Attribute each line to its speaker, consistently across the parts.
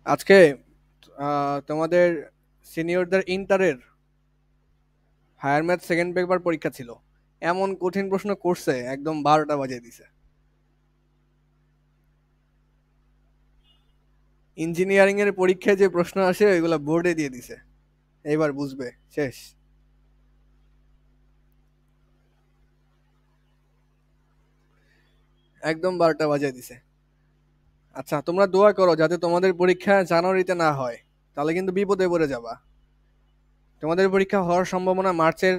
Speaker 1: আজকে তোমাদের সিনিয়রদের ইন্টারের হায়ার ম্যাথ সেকেন্ড পেপার পরীক্ষা ছিল। এমন কঠিন প্রশ্ন করছে, একদম 12টা বাজিয়ে দিছে। ইঞ্জিনিয়ারিং এর পরীক্ষায় যে প্রশ্ন আসে ওইগুলা বোর্ডে দিয়ে দিছে। এবার বুঝবে শেষ। একদম 12টা বাজিয়ে দিছে। আচ্ছা, তোমরা দোয়া করো যাতে তোমাদের পরীক্ষা জানুয়ারিতে না হয়, তাহলে কিন্তু বিপদে পড়ে যাবা। তোমাদের পরীক্ষা হওয়ার সম্ভাবনা মার্চের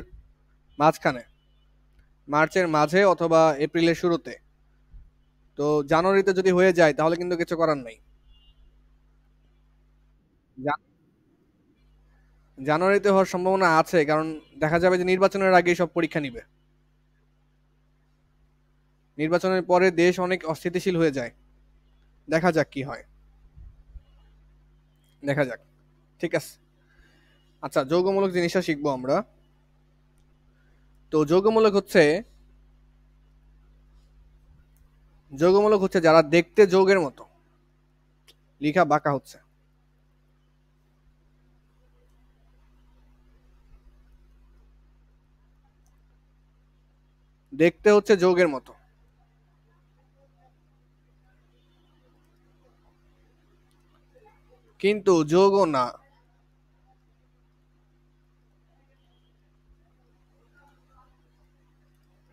Speaker 1: মাঝখানে, মার্চের মাঝে অথবা এপ্রিলের শুরুতে। তো জানুয়ারিতে যদি হয়ে যায় তাহলে কিন্তু কিছু করার নাই। জানুয়ারিতে হওয়ার সম্ভাবনা আছে, কারণ দেখা যাবে যে নির্বাচনের আগেই সব পরীক্ষা নিবে। নির্বাচনের পরে দেশ অনেক অস্থিতিশীল হয়ে যায়। দেখা যাক কি হয়, দেখা যাক। ঠিক আছে। আচ্ছা, যৌগমূলক জিনিসটা শিখবো আমরা। তো যৌগমূলক হচ্ছে যারা দেখতে যৌগের মতো। লিখা বাঁকা হচ্ছে। দেখতে হচ্ছে যৌগের মতো, কিন্তু যৌগ না।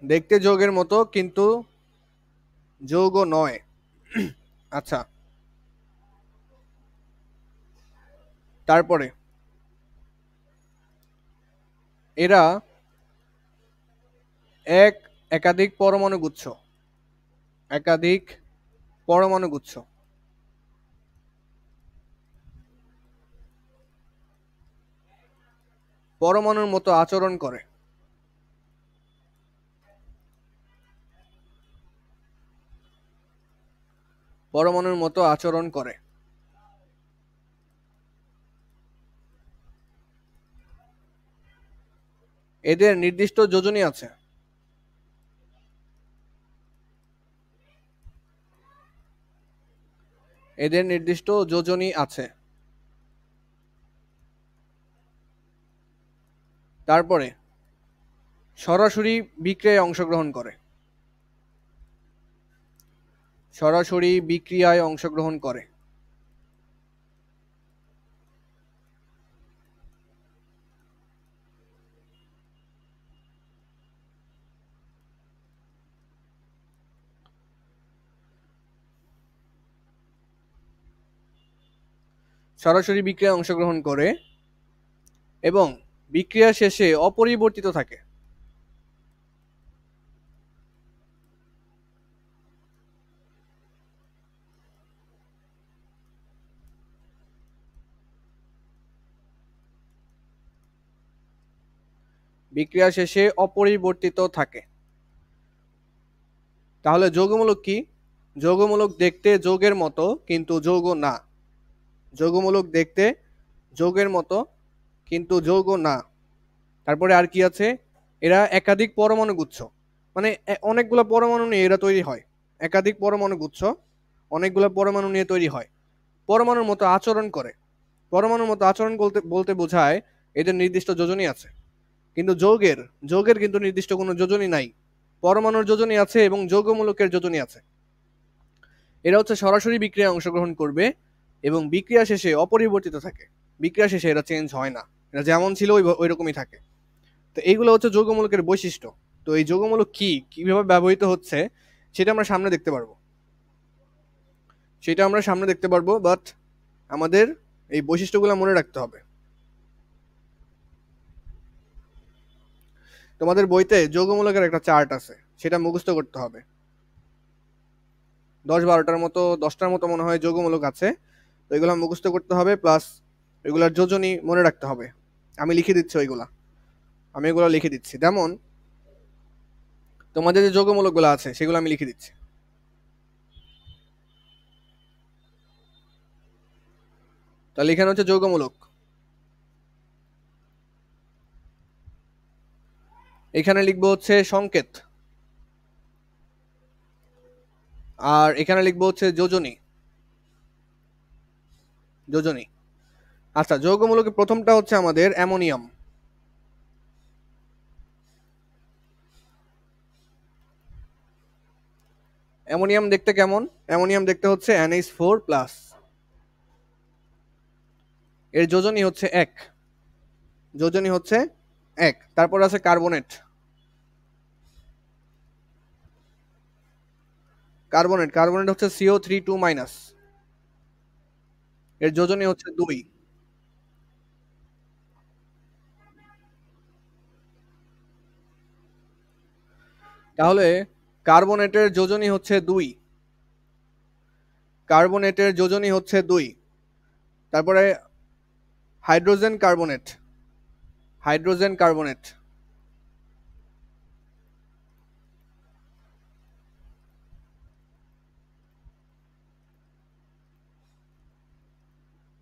Speaker 1: দেখতে যৌগের মতো কিন্তু যৌগ নয়। আচ্ছা, তারপরে এরা এক একাধিক পরমাণু গুচ্ছ। একাধিক পরমাণু গুচ্ছ। পরমাণুর মতো আচরণ করে। পরমাণুর মতো আচরণ করে। এদের নির্দিষ্ট যোজনী আছে। এদের নির্দিষ্ট যোজনী আছে। তারপরে সরাসরি বিক্রিয়ায় অংশগ্রহণ করে। সরাসরি বিক্রিয়ায় অংশগ্রহণ করে। সরাসরি বিক্রিয়ায় অংশগ্রহণ করে এবং বিক্রিয়া শেষে অপরিবর্তিত থাকে। বিক্রিয়া শেষে অপরিবর্তিত থাকে। তাহলে যৌগমূলক কি? যৌগমূলক দেখতে যৌগের মতো কিন্তু যৌগ না। যৌগমূলক দেখতে যৌগের মতো কিন্তু যৌগ না। তারপরে আর কি আছে? এরা একাধিক পরমাণু গুচ্ছ, মানে অনেকগুলো পরমাণু নিয়ে এরা তৈরি হয়। একাধিক পরমাণু গুচ্ছ অনেকগুলো পরমাণু নিয়ে তৈরি হয়। পরমাণুর মতো আচরণ করে। পরমাণুর মতো আচরণ বলতে বলতে বোঝায় এদের নির্দিষ্ট যোজনী আছে। কিন্তু যৌগের যৌগের কিন্তু নির্দিষ্ট কোনো যোজনী নাই। পরমাণুর যোজনী আছে এবং যৌগমূলকের যোজনী আছে। এরা হচ্ছে সরাসরি বিক্রিয়ায় অংশগ্রহণ করবে এবং বিক্রিয়া শেষে অপরিবর্তিত থাকে। বিক্রিয়া শেষে এরা চেঞ্জ হয় না, এরা যেমন ছিল ওই রকমই থাকে। তো এইগুলো হচ্ছে যৌগমূলকের বৈশিষ্ট্য। তো এই যৌগমূলক কি, কিভাবে ব্যবহৃত হচ্ছে, সেটা আমরা সামনে দেখতে পারবো। বাট আমাদের এই বৈশিষ্ট্যগুলো মনে রাখতে হবে। তোমাদের বইতে যৌগমূলকের একটা চার্ট আছে, সেটা মুখস্থ করতে হবে। 10-12টার মতো মনে হয় যৌগমূলক আছে। তো এগুলো মুখস্থ করতে হবে, প্লাস এগুলার যোজনী মনে রাখতে হবে। আমি লিখে দিচ্ছি ওইগুলা। আমি এগুলো লিখে দিচ্ছি, যেমন তোমাদের যে যৌগমূলকগুলো আছে সেগুলো আমি লিখে দিচ্ছি। তাহলে এখানে হচ্ছে যৌগমূলক, এখানে লিখবো হচ্ছে সংকেত, আর এখানে লিখবো হচ্ছে যোজনী। যোজনী। আচ্ছা, যৌগমূলকের প্রথমটা হচ্ছে আমাদের অ্যামোনিয়াম। অ্যামোনিয়াম দেখতে কেমন? অ্যামোনিয়াম দেখতে হচ্ছে NH4+। এর যোজনী হচ্ছে 1। যোজনী হচ্ছে 1। তারপর আছে কার্বনেট। কার্বনেট হচ্ছে CO3 2-। এর যোজনী হচ্ছে 2। তাহলে কার্বনেটের যোজনী হচ্ছে 2। কার্বনেটের যোজনী হচ্ছে 2। তারপরে hydrogen carbonate. Hydrogen carbonate.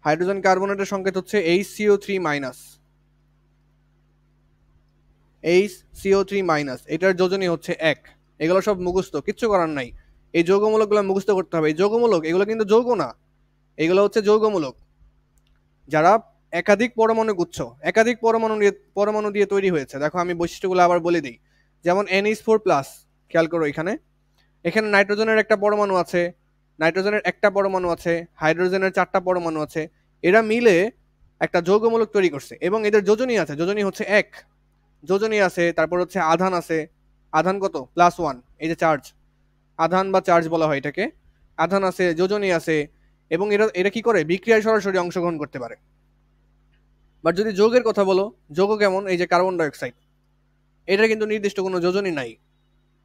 Speaker 1: Hydrogen কার্বনেটের সংকেত হচ্ছে HCO3-। HCO3-। এটার যোজনী হচ্ছে 1। এগুলো সব মুখস্থ, কিচ্ছু করার নাই। এই যৌগমূলকগুলো মুখস্থ করতে হবে। এই যৌগমূলক এগুলো কিন্তু যৌগ না, এগুলো হচ্ছে যৌগমূলক যারা একাধিক পরমাণু গুচ্ছ, একাধিক পরমাণু দিয়ে তৈরি হয়েছে। দেখো আমি বৈশিষ্ট্যগুলো আবার বলে দিই। যেমন NH4+, খেয়াল করো এখানে এখানে নাইট্রোজেনের একটা পরমাণু আছে, নাইট্রোজেনের একটা পরমাণু আছে, হাইড্রোজেনের 4টা পরমাণু আছে। এরা মিলে একটা যৌগমূলক তৈরি করছে এবং এদের যোজনী আছে, যোজনী হচ্ছে 1। যোজনী আছে, তারপর হচ্ছে আধান আছে। আধান কত? +1। এই যে চার্জ, আধান বা চার্জ বলা হয় এটাকে। আধান আছে, যোজনী আছে, এবং এরা এরা কি করে? বিক্রিয়ায় সরাসরি অংশগ্রহণ করতে পারে। বাট যদি যৌগের কথা বলো, যৌগ কেমন? এই যে কার্বন ডাইঅক্সাইড, এটা কিন্তু নির্দিষ্ট কোনো যোজনী নাই।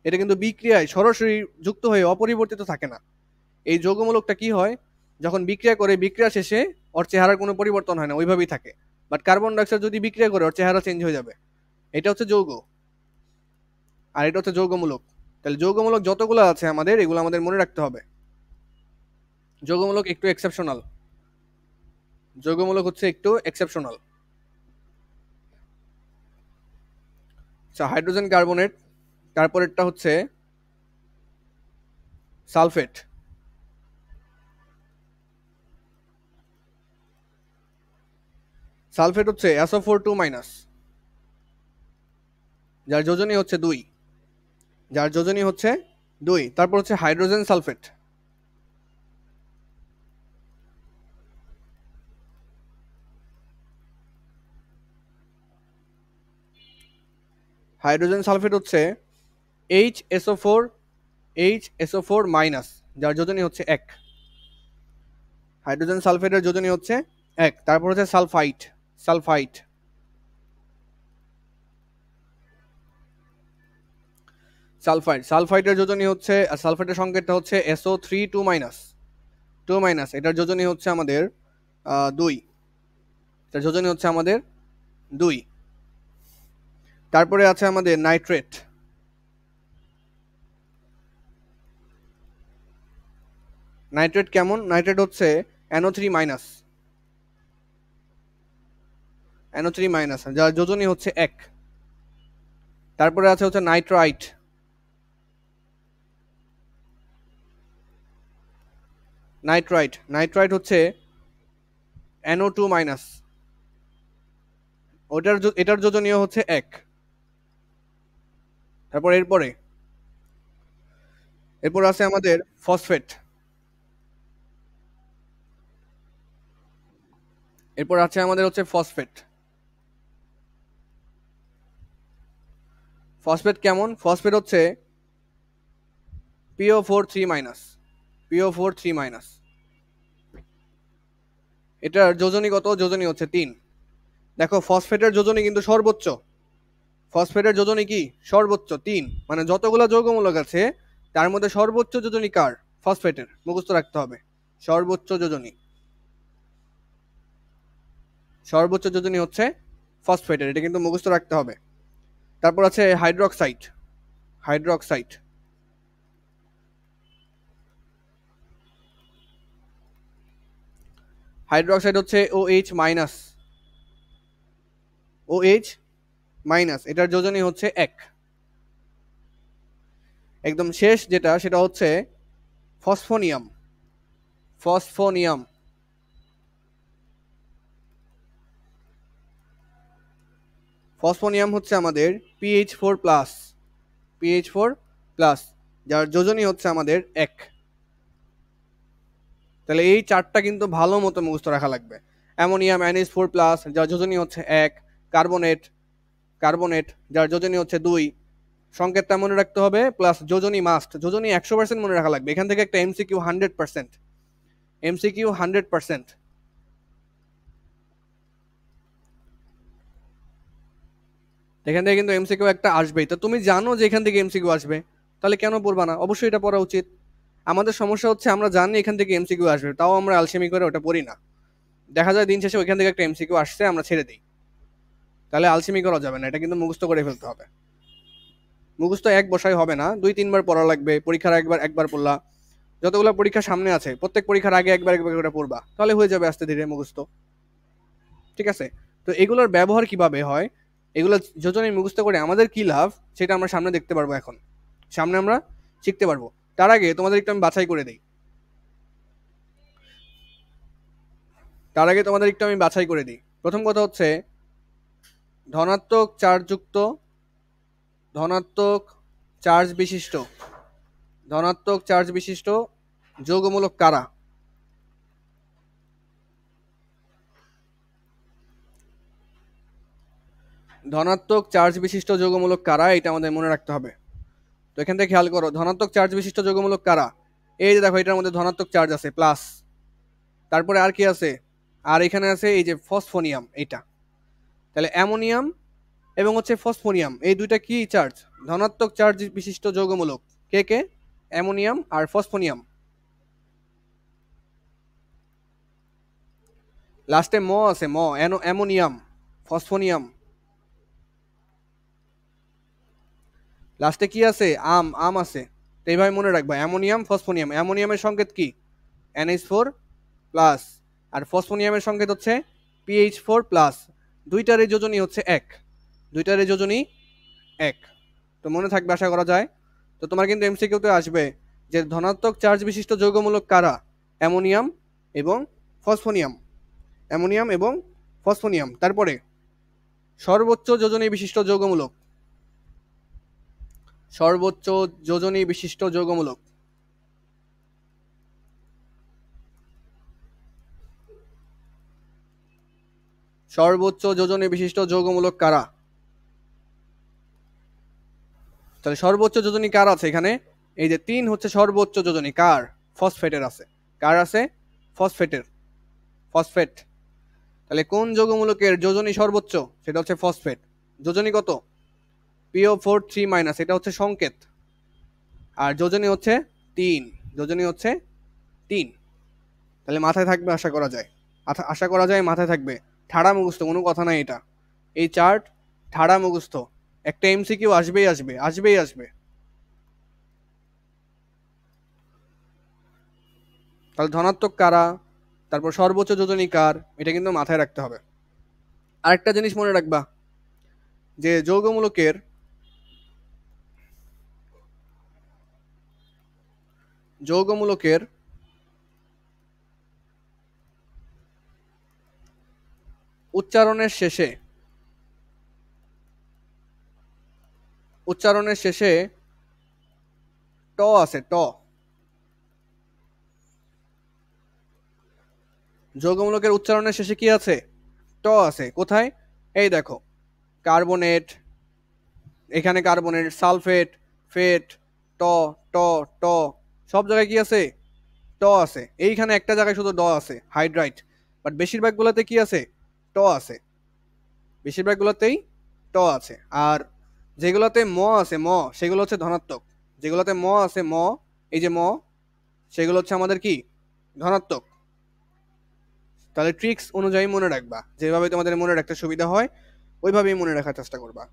Speaker 1: এটা কিন্তু বিক্রিয়ায় সরাসরি যুক্ত হয়ে অপরিবর্তিত থাকে না। এই যৌগমূলকটা কি হয়? যখন বিক্রিয়া করে, বিক্রিয়া শেষে ওর চেহারার কোনো পরিবর্তন হয় না, ওইভাবেই থাকে। বাট কার্বন ডাইঅক্সাইড যদি বিক্রিয়া করে, ওর চেহারা চেঞ্জ হয়ে যাবে। এটা হচ্ছে যৌগ, আর এটা হচ্ছে যৌগমূলক। তাহলে যৌগমূলক যতগুলো আছে আমাদের, এগুলো আমাদের মনে রাখতে হবে। যৌগমূলক একটু এক্সেপশনাল, যৌগমূলক হচ্ছে একটু এক্সেপশনাল। আচ্ছা, হাইড্রোজেন কার্বনেট। তারপরেরটা হচ্ছে সালফেট। সালফেট হচ্ছে SO4 2-। যার যোজনী হচ্ছে 2। যার যোজনী হচ্ছে 2। তারপর হচ্ছে হাইড্রোজেন সালফেট। হাইড্রোজেন সালফেট হচ্ছে HSO4, যার যোজনী হচ্ছে 1। হাইড্রোজেন সালফেটের যোজনী হচ্ছে 1। তারপর হচ্ছে সালফাইট। সালফাইট সালফাইট সালফাইটের যোজনী হচ্ছে, সালফাইটের সংকেতটা হচ্ছে SO3 2-। এটার যোজনী হচ্ছে আমাদের 2। এটার যোজনী হচ্ছে আমাদের 2। তারপরে আছে আমাদের নাইট্রেট। নাইট্রেট কেমন? নাইট্রেট হচ্ছে NO3-। NO3-, যার যোজনী হচ্ছে 1। তারপরে আছে হচ্ছে নাইট্রাইট। নাইট্রাইট হচ্ছে NO2-। এটার যোজনীয় হচ্ছে 1। তারপর এরপর আছে আমাদের ফসফেট। এরপর আছে আমাদের হচ্ছে ফসফেট। ফসফেট কেমন? ফসফেট হচ্ছে PO4 3-। PO4 3-। এটার যোজনী কত? যোজনী হচ্ছে 3। দেখো ফসফেটের যোজনী কিন্তু সর্বোচ্চ। ফসফেটের যোজনী কি? সর্বোচ্চ 3। মানে যতগুলো যৌগমূলক আছে তার মধ্যে সর্বোচ্চ যোজনী কার? ফসফেটের। মুখস্থ রাখতে হবে, সর্বোচ্চ যোজনী। সর্বোচ্চ যোজনী হচ্ছে ফসফেটের, এটা কিন্তু মুখস্থ রাখতে হবে। তারপর আছে হাইড্রোক্সাইড। হাইড্রোক্সাইড হাইড্রোক্সাইড হচ্ছে OH-। OH-, এটার যোজনী হচ্ছে 1। একদম শেষ যেটা, সেটা হচ্ছে ফসফোনিয়াম। ফসফোনিয়াম ফসফোনিয়াম হচ্ছে আমাদের PH4+, PH4+, যার যোজনী হচ্ছে আমাদের 1। তাহলে এই চারটা কিন্তু ভালো মতো মুখস্থ রাখা লাগবে। অ্যামোনিয়াম NH4+, যার যোজনী হচ্ছে 1। কার্বনেট যার যোজনী হচ্ছে 2। সংকেতটা মনে রাখতে হবে, প্লাস যোজনী মাস্ট, যোজনী 100% মনে রাখা লাগবে। এখান থেকে একটা এমসিকিউ 100%, এমসিকিউ 100%। এখান থেকে কিন্তু এমসিকিউ একটা আসবেই। তো তুমি জানো যে এখান থেকে এমসিকিউ আসবে, তাহলে কেন পড়বা না? অবশ্যই এটা পড়া উচিত। আমাদের সমস্যা হচ্ছে আমরা জানি এখান থেকে এমসিকিউ আসবে, তাও আমরা আলসেমি করে ওটা পড়ি না। দেখা যায় দিন শেষে ওইখান থেকে একটা এমসিকিউ আসছে, আমরা ছেড়ে দিই। তাহলে আলসেমি করা যাবে না, এটা কিন্তু মুখস্থ করে ফেলতে হবে। মুখস্থ এক বসায় হবে না, 2-3 বার পড়া লাগবে। পরীক্ষার একবার পড়লা, যতগুলো পরীক্ষা সামনে আছে প্রত্যেক পরীক্ষার আগে একবার করে পড়বা, তাহলে হয়ে যাবে আস্তে ধীরে মুখস্থ। ঠিক আছে? তো এগুলোর ব্যবহার কিভাবে হয়, এগুলো যোজনী মুখস্থ করে আমাদের কি লাভ, সেটা আমরা সামনে দেখতে পারবো। এখন সামনে আমরা শিখতে পারবো। তার আগে তোমাদের একটু আমি বাছাই করে দিই। প্রথম কথা হচ্ছে ধনাত্মক চার্জযুক্ত, ধনাত্মক চার্জ বিশিষ্ট, ধনাত্মক চার্জ বিশিষ্ট যৌগমূলক কারা? ধনাত্মক চার্জ বিশিষ্ট যৌগমূলক কারা, এটা আমাদের মনে রাখতে হবে। তো এখান থেকে খেয়াল করো, ধনাত্মক চার্জ বিশিষ্ট যৌগমূলক কারা? এই যে দেখো, এটার মধ্যে ধনাত্মক চার্জ আছে প্লাস, তারপরে আর কি আছে, আর এখানে আছে এই যে ফসফোনিয়াম, এইটা। তাহলে অ্যামোনিয়াম এবং হচ্ছে ফসফোনিয়াম, এই দুইটা কি চার্জ? ধনাত্মক চার্জ বিশিষ্ট যৌগমূলক। কে কে? অ্যামোনিয়াম আর ফসফোনিয়াম। লাস্টে ম আছে, অ্যামোনিয়াম, ফসফোনিয়াম। লাস্টে কি আছে? আম আছে। তো এইভাবে মনে রাখবা, অ্যামোনিয়াম ফসফোনিয়াম। অ্যামোনিয়ামের সংকেত কি? NH4+, আর ফসফোনিয়ামের সংকেত হচ্ছে PH4+। দুইটারই যোজনী হচ্ছে 1, দুইটারই যোজনী 1। তো মনে থাকবে আশা করা যায়। তো তোমার কিন্তু এমসিকিউতে আসবে যে ধনাত্মক চার্জ বিশিষ্ট যৌগমূলক কারা? অ্যামোনিয়াম এবং ফসফোনিয়াম, অ্যামোনিয়াম এবং ফসফোনিয়াম। তারপরে সর্বোচ্চ যোজনী বিশিষ্ট যৌগমূলক, সর্বোচ্চ যোজনী বিশিষ্ট যৌগমূলক। সর্বোচ্চ যোজনী বিশিষ্ট যৌগমূলক কারা? তাহলে সর্বোচ্চ যোজনী কার আছে এখানে? এই যে 3 হচ্ছে সর্বোচ্চ যোজনী কার? ফসফেটের আছে। কার আছে? ফসফেটের, ফসফেট। তাহলে কোন যৌগমূলকের যোজনী সর্বোচ্চ? সেটা হচ্ছে ফসফেট। যোজনী কত? PO4 3-, এটা হচ্ছে সংকেত। আর যোজনী হচ্ছে 3, যোজনী হচ্ছে 3। তাহলে মাথায় থাকবে আশা করা যায়, আশা করা যায় মাথায় থাকবে। ঠাড়া মুখস্থ, কোনো কথা নাই এটা। এই চার্ট ঠাড়া মুখস্থ, একটা এমসিকিউ আসবেই আসবে, আসবেই আসবে। তাহলে ধনাত্মক কারা, তারপর সর্বোচ্চ যোজনী কার, এটা কিন্তু মাথায় রাখতে হবে। আরেকটা জিনিস মনে রাখবা, যে যৌগমূলকের যৌগমূলকের উচ্চারণের শেষে, উচ্চারণের শেষে ট আছে, ট। যৌগমূলকের উচ্চারণের শেষে কি আছে? ট আছে। কোথায়? এই দেখো, কার্বনেট, এখানে কার্বনেট, সালফেট, ফেট, ট, ট, ট, সব জায়গায় কি আছে? ট আছে। এইখানে একটা জায়গায় শুধু ড আছে, হাইড্রাইট। বাট বেশিরভাগগুলোতে কি আছে? ট আছে, বেশিরভাগগুলোতেই ট আছে। আর যেগুলোতে ম আছে, ম, সেগুলো হচ্ছে ধনাত্মক। যেগুলোতে ম আছে, ম, এই যে ম, সেগুলো হচ্ছে আমাদের কি? ধনাত্মক। তাহলে ট্রিক্স অনুযায়ী মনে রাখবা, যেভাবে তোমাদের মনে রাখতে সুবিধা হয় ওইভাবেই মনে রাখার চেষ্টা করবা,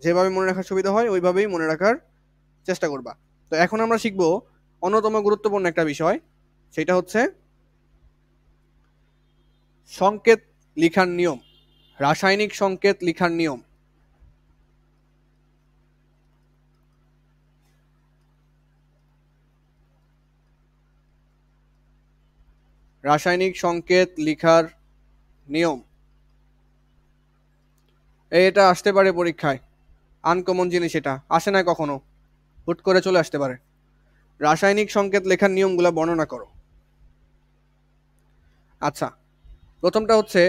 Speaker 1: যেভাবে মনে রাখার সুবিধা হয় ওইভাবেই মনে রাখার চেষ্টা করবা। তো এখন আমরা শিখবো অন্যতম গুরুত্বপূর্ণ একটা বিষয়, সেটা হচ্ছে সংকেত লিখার নিয়ম, রাসায়নিক সংকেত লিখার নিয়ম। রাসায়নিক সংকেত লিখার নিয়ম। এটা আসতে পারে পরীক্ষায়, আনকমন জিনিস, এটা আসে না কখনো, হুট করে চলে আসতে পারে। রাসায়নিক সংকেত লেখার নিয়মগুলো বর্ণনা করো। আচ্ছা, প্রথমটা হচ্ছে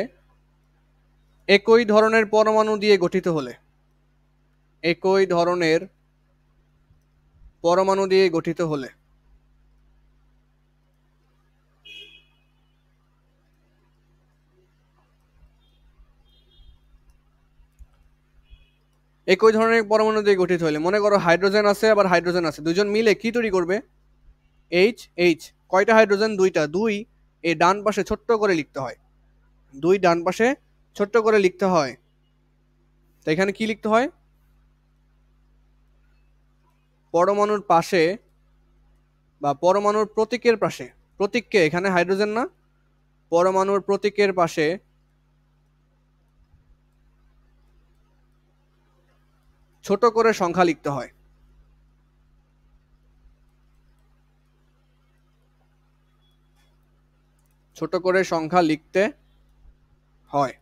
Speaker 1: একই ধরনের পরমাণু দিয়ে গঠিত হলে, একই ধরনের পরমাণু দিয়ে গঠিত হলে একই ধরনের পরমাণু দিয়ে গঠিত হলে, মনে করো হাইড্রোজেন আছে আবার হাইড্রোজেন আছে, দুজন মিলে কি তৈরি করবে? H H. কয়টা হাইড্রোজেন? দুইটা। দুই এই ডান পাশে ছোট্ট করে লিখতে হয়, দুই ডান পাশে ছোট্ট করে লিখতে হয়। তো এখানে কি লিখতে হয়? পরমাণুর পাশে বা পরমাণুর প্রতীকের পাশে, প্রতীককে, এখানে হাইড্রোজেন না, পরমাণুর প্রতীকের পাশে ছোট করে সংখ্যা লিখতে হয়। ছোট করে সংখ্যা লিখতে হয়।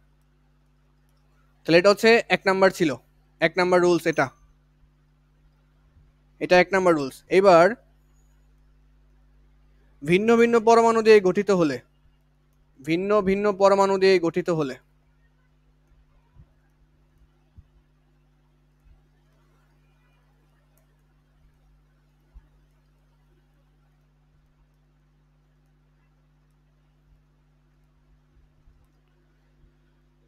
Speaker 1: তাহলে এটা হচ্ছে এক নাম্বার ছিল, এক নাম্বার রুলস এটা, এটা এক নাম্বার রুলস। এবার ভিন্ন ভিন্ন পরমাণু দিয়ে গঠিত হলে, ভিন্ন ভিন্ন পরমাণু দিয়ে গঠিত হলে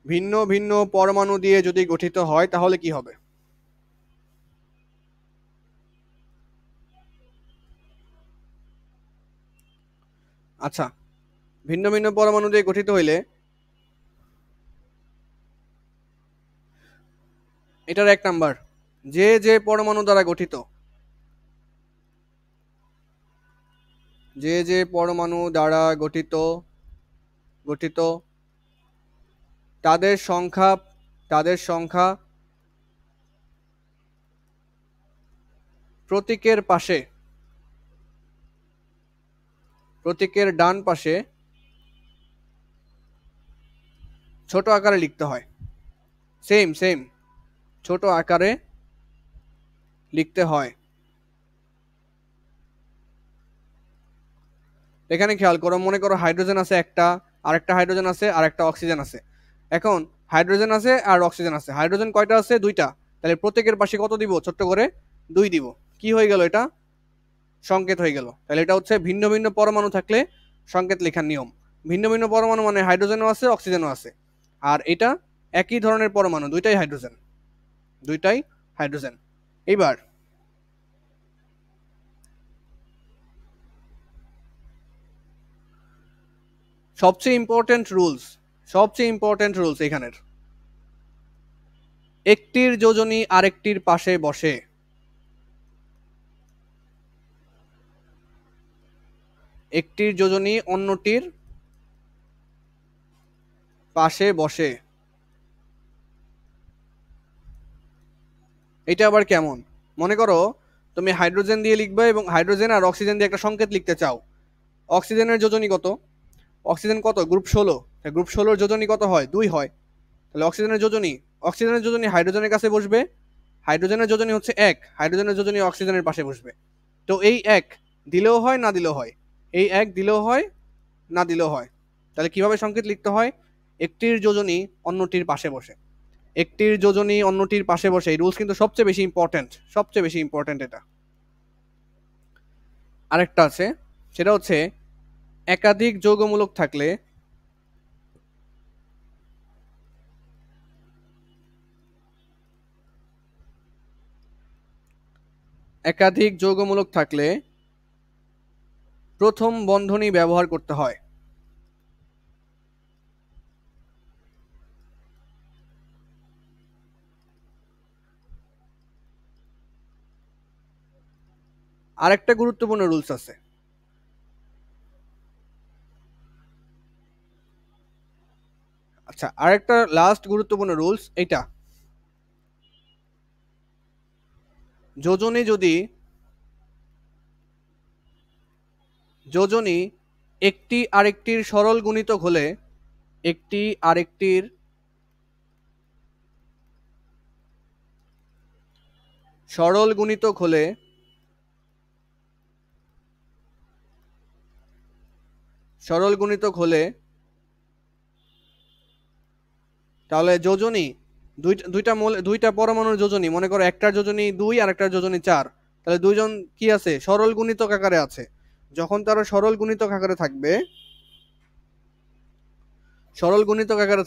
Speaker 1: ভিন্ন ভিন্ন পরমাণু দিয়ে যদি গঠিত হয় তাহলে কি হবে? আচ্ছা, ভিন্ন ভিন্ন পরমাণু দিয়ে গঠিত হইলে এটার এক নাম্বার, যে যে পরমাণু দ্বারা গঠিত, যে যে পরমাণু দ্বারা গঠিত গঠিত তাদের সংখ্যা, তাদের সংখ্যা প্রতীকের পাশে, প্রতীকের ডান পাশে ছোট আকারে লিখতে হয়। সেম সেম, ছোট আকারে লিখতে হয়। এখানে খেয়াল করো, মনে করো হাইড্রোজেন আছে একটা, আরেকটা হাইড্রোজেন আছে, আর একটা অক্সিজেন আছে। এখন হাইড্রোজেন আছে আর অক্সিজেন আছে, হাইড্রোজেন কয়টা আছে? দুইটা। তাহলে প্রত্যেকের পাশে কত দিব? ছোট্ট করে দুই দিব। কি হয়ে গেল? এটা সংকেত হয়ে গেল। তাহলে এটা হচ্ছে ভিন্ন ভিন্ন পরমাণু থাকলে সংকেত লেখার নিয়ম। ভিন্ন ভিন্ন পরমাণু মানে হাইড্রোজেনও আছে অক্সিজেনও আছে, আর এটা একই ধরনের পরমাণু, দুইটাই হাইড্রোজেন, দুইটাই হাইড্রোজেন। এইবার সবচেয়ে ইম্পর্টেন্ট রুলস, সবচেয়ে ইম্পর্টেন্ট রুলস এখানের, একটির যোজনী আরেকটির পাশে বসে, একটির যোজনী অন্যটির পাশে বসে। এটা আবার কেমন? মনে করো তুমি হাইড্রোজেন দিয়ে লিখবে এবং হাইড্রোজেন আর অক্সিজেন দিয়ে একটা সংকেত লিখতে চাও। অক্সিজেনের যোজনী কত? অক্সিজেন কত? গ্রুপ 16। গ্রুপ 16 যোজনী কত হয়? 2 হয়। তাহলে অক্সিজেনের যোজনী, অক্সিজেনের যোজনী হাইড্রোজেনের কাছে বসবে, হাইড্রোজেনের যোজনী হচ্ছে 1, হাইড্রোজেনের যোজনী অক্সিজেনের পাশে বসবে। তো এই 1 দিলেও হয় না দিলেও হয়, এই 1 দিলেও হয় না দিলেও হয়। তাহলে কিভাবে সংকেত লিখতে হয়? একটির যোজনী অন্যটির পাশে বসে, একটির যোজনী অন্যটির পাশে বসে। এই রুলস কিন্তু সবচেয়ে বেশি ইম্পর্টেন্ট, সবচেয়ে বেশি ইম্পর্টেন্ট এটা। আরেকটা আছে, সেটা হচ্ছে একাধিক যৌগমূলক থাকলে, একাধিক যৌগমূলক থাকলে প্রথম বন্ধনী ব্যবহার করতে হয়। আরেকটা গুরুত্বপূর্ণ রুলস আছে, আচ্ছা আরেকটা লাস্ট গুরুত্বপূর্ণ রুলস এটা, যোজনী যদি, যোজনী একটি আরেকটির সরল গুণিতক হলে, একটি আরেকটির সরল গুণিতক হলে তাহলে যোজনী দুইটা পরমাণুর যোজনী, মনে করো একটার যোজনী 2 আর একটার যোজনী 4, তাহলে দুইজন কি আছে সরল গুণিতক আকারে আছে। যখন তারা সরল গুণিতক আকারে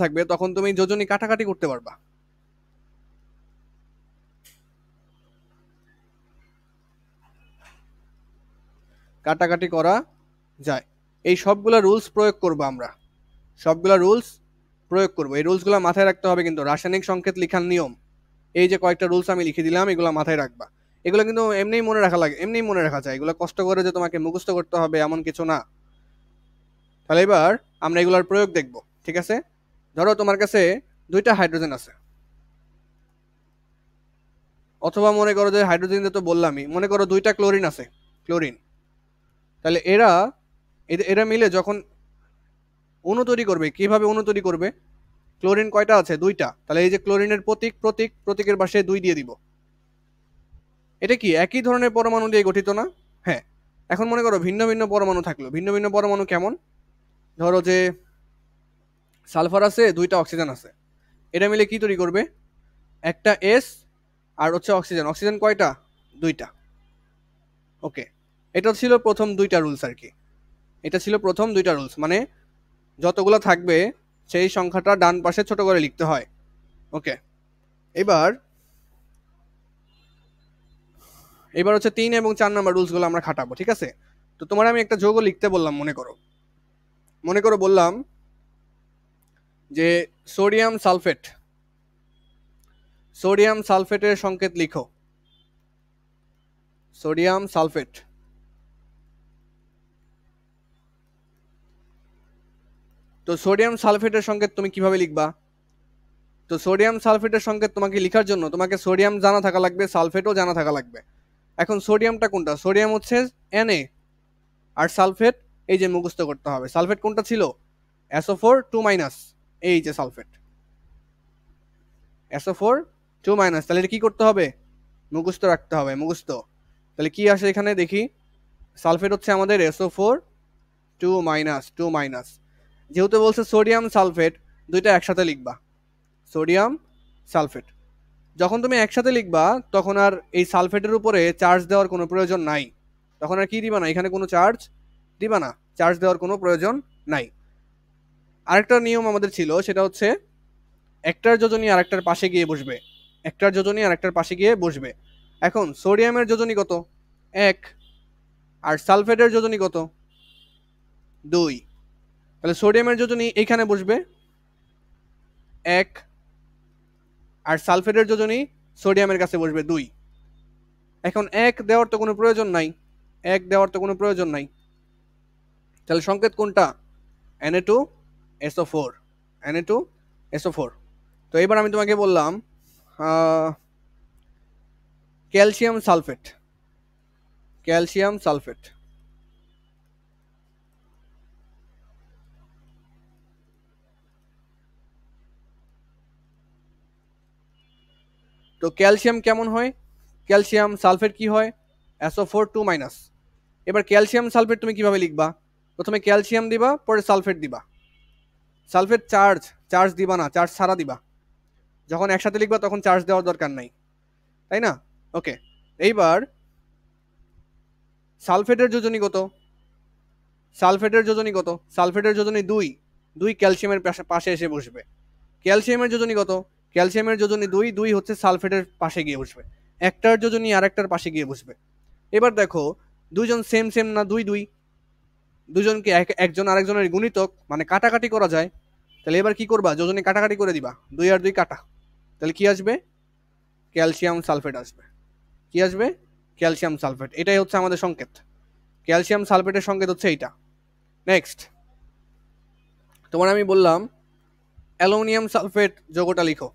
Speaker 1: থাকবে তখন তুমি যোজনী কাটাকাটি করতে পারবা। কাটাকাটি করা যায়। এই সবগুলা রুলস প্রয়োগ করব আমরা, এই রুলসগুলো মাথায় রাখতে হবে। কিন্তু রাসায়নিক সংকেত লেখার নিয়ম, এই যে কয়েকটা রুলস আমি লিখে দিলাম, এগুলো মাথায় রাখবা। এগুলো কিন্তু এমনিই মনে রাখা যায়, এগুলো কষ্ট করে যে তোমাকে মুখস্থ করতে হবে এমন কিছু না। তাহলে এবার আমরা এগুলোর প্রয়োগ দেখব, ঠিক আছে? ধরো তোমার কাছে 2টা হাইড্রোজেন আছে, অথবা মনে করো যে হাইড্রোজেন তো বললামই, মনে করো 2টা ক্লোরিন আছে, তাহলে এরা মিলে যখন অণু তৈরি করবে, কিভাবে অণু তৈরি করবে? ক্লোরিন কয়টা আছে? 2টা। তাহলে এই যে ক্লোরিনের প্রতীকের পাশে 2 দিয়ে দিব। এটা কি একই ধরনের পরমাণু দিয়ে গঠিত না? হ্যাঁ। এখন মনে করো ভিন্ন ভিন্ন পরমাণু থাকলো। ভিন্ন ভিন্ন পরমাণু কেমন? ধরো যে সালফার আছে, 2টা অক্সিজেন আছে, এটা মিলে কি তৈরি করবে? একটা এস আর হচ্ছে অক্সিজেন কয়টা? 2টা। ওকে, এটা ছিল প্রথম 2টা রুলস আর কি। মানে যতগুলো থাকবে সেই সংখ্যাটা ডান পাশে ছোট করে লিখতে হয়। ওকে, এবার হচ্ছে 3 এবং 4 নাম্বার রুলসগুলো আমরা খাটাবো, ঠিক আছে? তো তোমার আমি একটা যৌগ লিখতে বললাম, মনে করো বললাম যে সোডিয়াম সালফেটের সংকেত লিখো। Sodium sulphate. তো সোডিয়াম সালফেটের সংকেত তুমি কিভাবে লিখবা? তো সোডিয়াম সালফেটের সংকেত তোমাকে লেখার জন্য তোমাকে সোডিয়াম জানা থাকা লাগবে, সালফেটও জানা থাকা লাগবে। এখন সোডিয়ামটা কোনটা? সোডিয়াম হচ্ছে Na, আর সালফেট এই যে মুখস্থ করতে হবে। সালফেট কোনটা ছিল? SO4 2-, এই যে সালফেট SO4 2-। তাহলে এটা কি করতে হবে? মুখস্থ রাখতে হবে, তাহলে কি আসে এখানে দেখি। সালফেট হচ্ছে আমাদের SO4 2-, যেহেতু বলছে সোডিয়াম সালফেট, 2টা একসাথে লিখবা, সোডিয়াম সালফেট। যখন তুমি একসাথে লিখবা তখন আর এই সালফেটের উপরে চার্জ দেওয়ার কোনো প্রয়োজন নাই। তখন আর কি দিবা না, এখানে কোনো চার্জ দিবা না, চার্জ দেওয়ার কোনো প্রয়োজন নাই। আরেকটা নিয়ম আমাদের ছিল, সেটা হচ্ছে একটার যোজনী আরেকটার পাশে গিয়ে বসবে। এখন সোডিয়ামের যোজনী কত? 1, আর সালফেটের যোজনী কত? 2। তাহলে সোডিয়ামের যোজনী এইখানে বসবে 1, আর সালফেটের যোজনী সোডিয়ামের কাছে বসবে 2। এখন 1 দেওয়ার তো কোনো প্রয়োজন নাই, তাহলে সংকেত কোনটা? Na2SO4। তো এবার আমি তোমাকে বললাম ক্যালসিয়াম সালফেট। তো ক্যালসিয়াম কেমন হয়? ক্যালসিয়াম সালফেট কি হয়? SO4 2-। এবার ক্যালসিয়াম সালফেট তুমি কিভাবে লিখবা? প্রথমে ক্যালসিয়াম দিবা, পরে সালফেট দিবা। সালফেট চার্জ দিবা না, চার্জ ছাড়া দিবা। যখন একসাথে লিখবা তখন চার্জ দেওয়ার দরকার নাই, তাই না? ওকে, এইবার সালফেটের যোজনী কত? সালফেটের যোজনী 2 ক্যালসিয়ামের পাশে এসে বসবে। ক্যালসিয়ামের যোজনী কত? ক্যালসিয়ামের যোজনী 2 হচ্ছে সালফেটের পাশে গিয়ে বসবে। একটার যোজনী আরেকটার পাশে গিয়ে বসবে। এবার দেখো দুইজন সেম না, 2 দুজনকে একজন আরেকজনের গুণিতক, মানে কাটাকাটি করা যায়। তাহলে এবার কি করবা? যোজনী কাটাকাটি করে দিবা, 2 আর 2 কাটা। তাহলে কি আসবে? ক্যালসিয়াম সালফেট আসবে। কি আসবে? Calcium sulphate. এটাই হচ্ছে আমাদের সংকেত। ক্যালসিয়াম সালফেটের সংকেত হচ্ছে এইটা। নেক্সট, তোমার আমি বললাম অ্যালুমিনিয়াম সালফেট যৌগটা লিখো।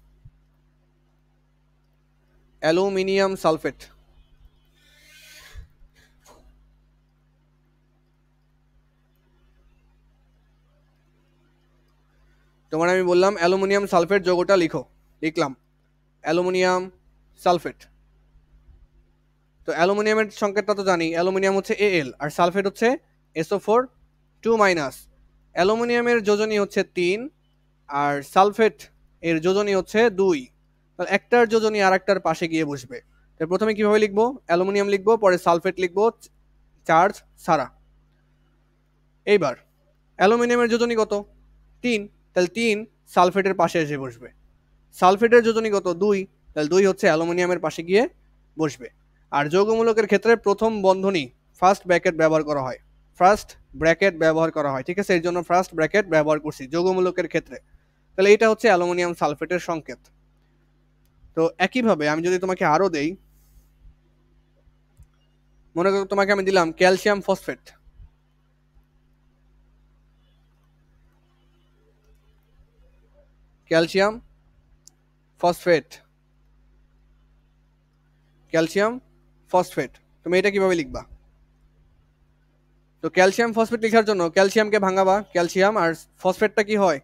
Speaker 1: Aluminium sulphate. তোমার আমি বললাম অ্যালুমিনিয়াম সালফেট যৌগটা লিখো, লিখলাম অ্যালুমিনিয়াম সালফেট। তো অ্যালুমিনিয়ামের সংকেতটা তো জানি, অ্যালুমিনিয়াম হচ্ছে Al আর সালফেট হচ্ছে SO4 2-। অ্যালুমিনিয়ামের যোজনী হচ্ছে 3 আর সালফেট এর যোজনী হচ্ছে 2। তাহলে একটার যোজনী আরেকটার পাশে গিয়ে বসবে। তো প্রথমে কিভাবে লিখবো? অ্যালুমিনিয়াম লিখবো, পরে সালফেট লিখবো চার্জ ছাড়া। এইবার অ্যালুমিনিয়ামের যোজনী কত? 3, তাহলে 3 সালফেটের পাশে এসে বসবে। সালফেটের যোজনী কত? 2, তাহলে 2 হচ্ছে অ্যালুমিনিয়ামের পাশে গিয়ে বসবে। আর যৌগমূলকের ক্ষেত্রে প্রথম বন্ধনী ফার্স্ট ব্র্যাকেট ব্যবহার করা হয়, ফার্স্ট ব্র্যাকেট ব্যবহার করা হয়, ঠিক আছে? এর জন্য ফার্স্ট ব্র্যাকেট ব্যবহার করছি যৌগমূলকের ক্ষেত্রে। তাহলে এটা হচ্ছে অ্যালুমিনিয়াম সালফেটের সংকেত। তো একইভাবে আমি যদি তোমাকে আরো দেই, মনে করো তোমাকে আমি দিলাম calcium phosphate, calcium phosphate, calcium phosphate, তুমি এটা কিভাবে লিখবা? তো ক্যালসিয়াম ফসফেট লেখার জন্য ক্যালসিয়ামকে ভাঙাবা, ক্যালসিয়াম, আর ফসফেটটা কি হয়?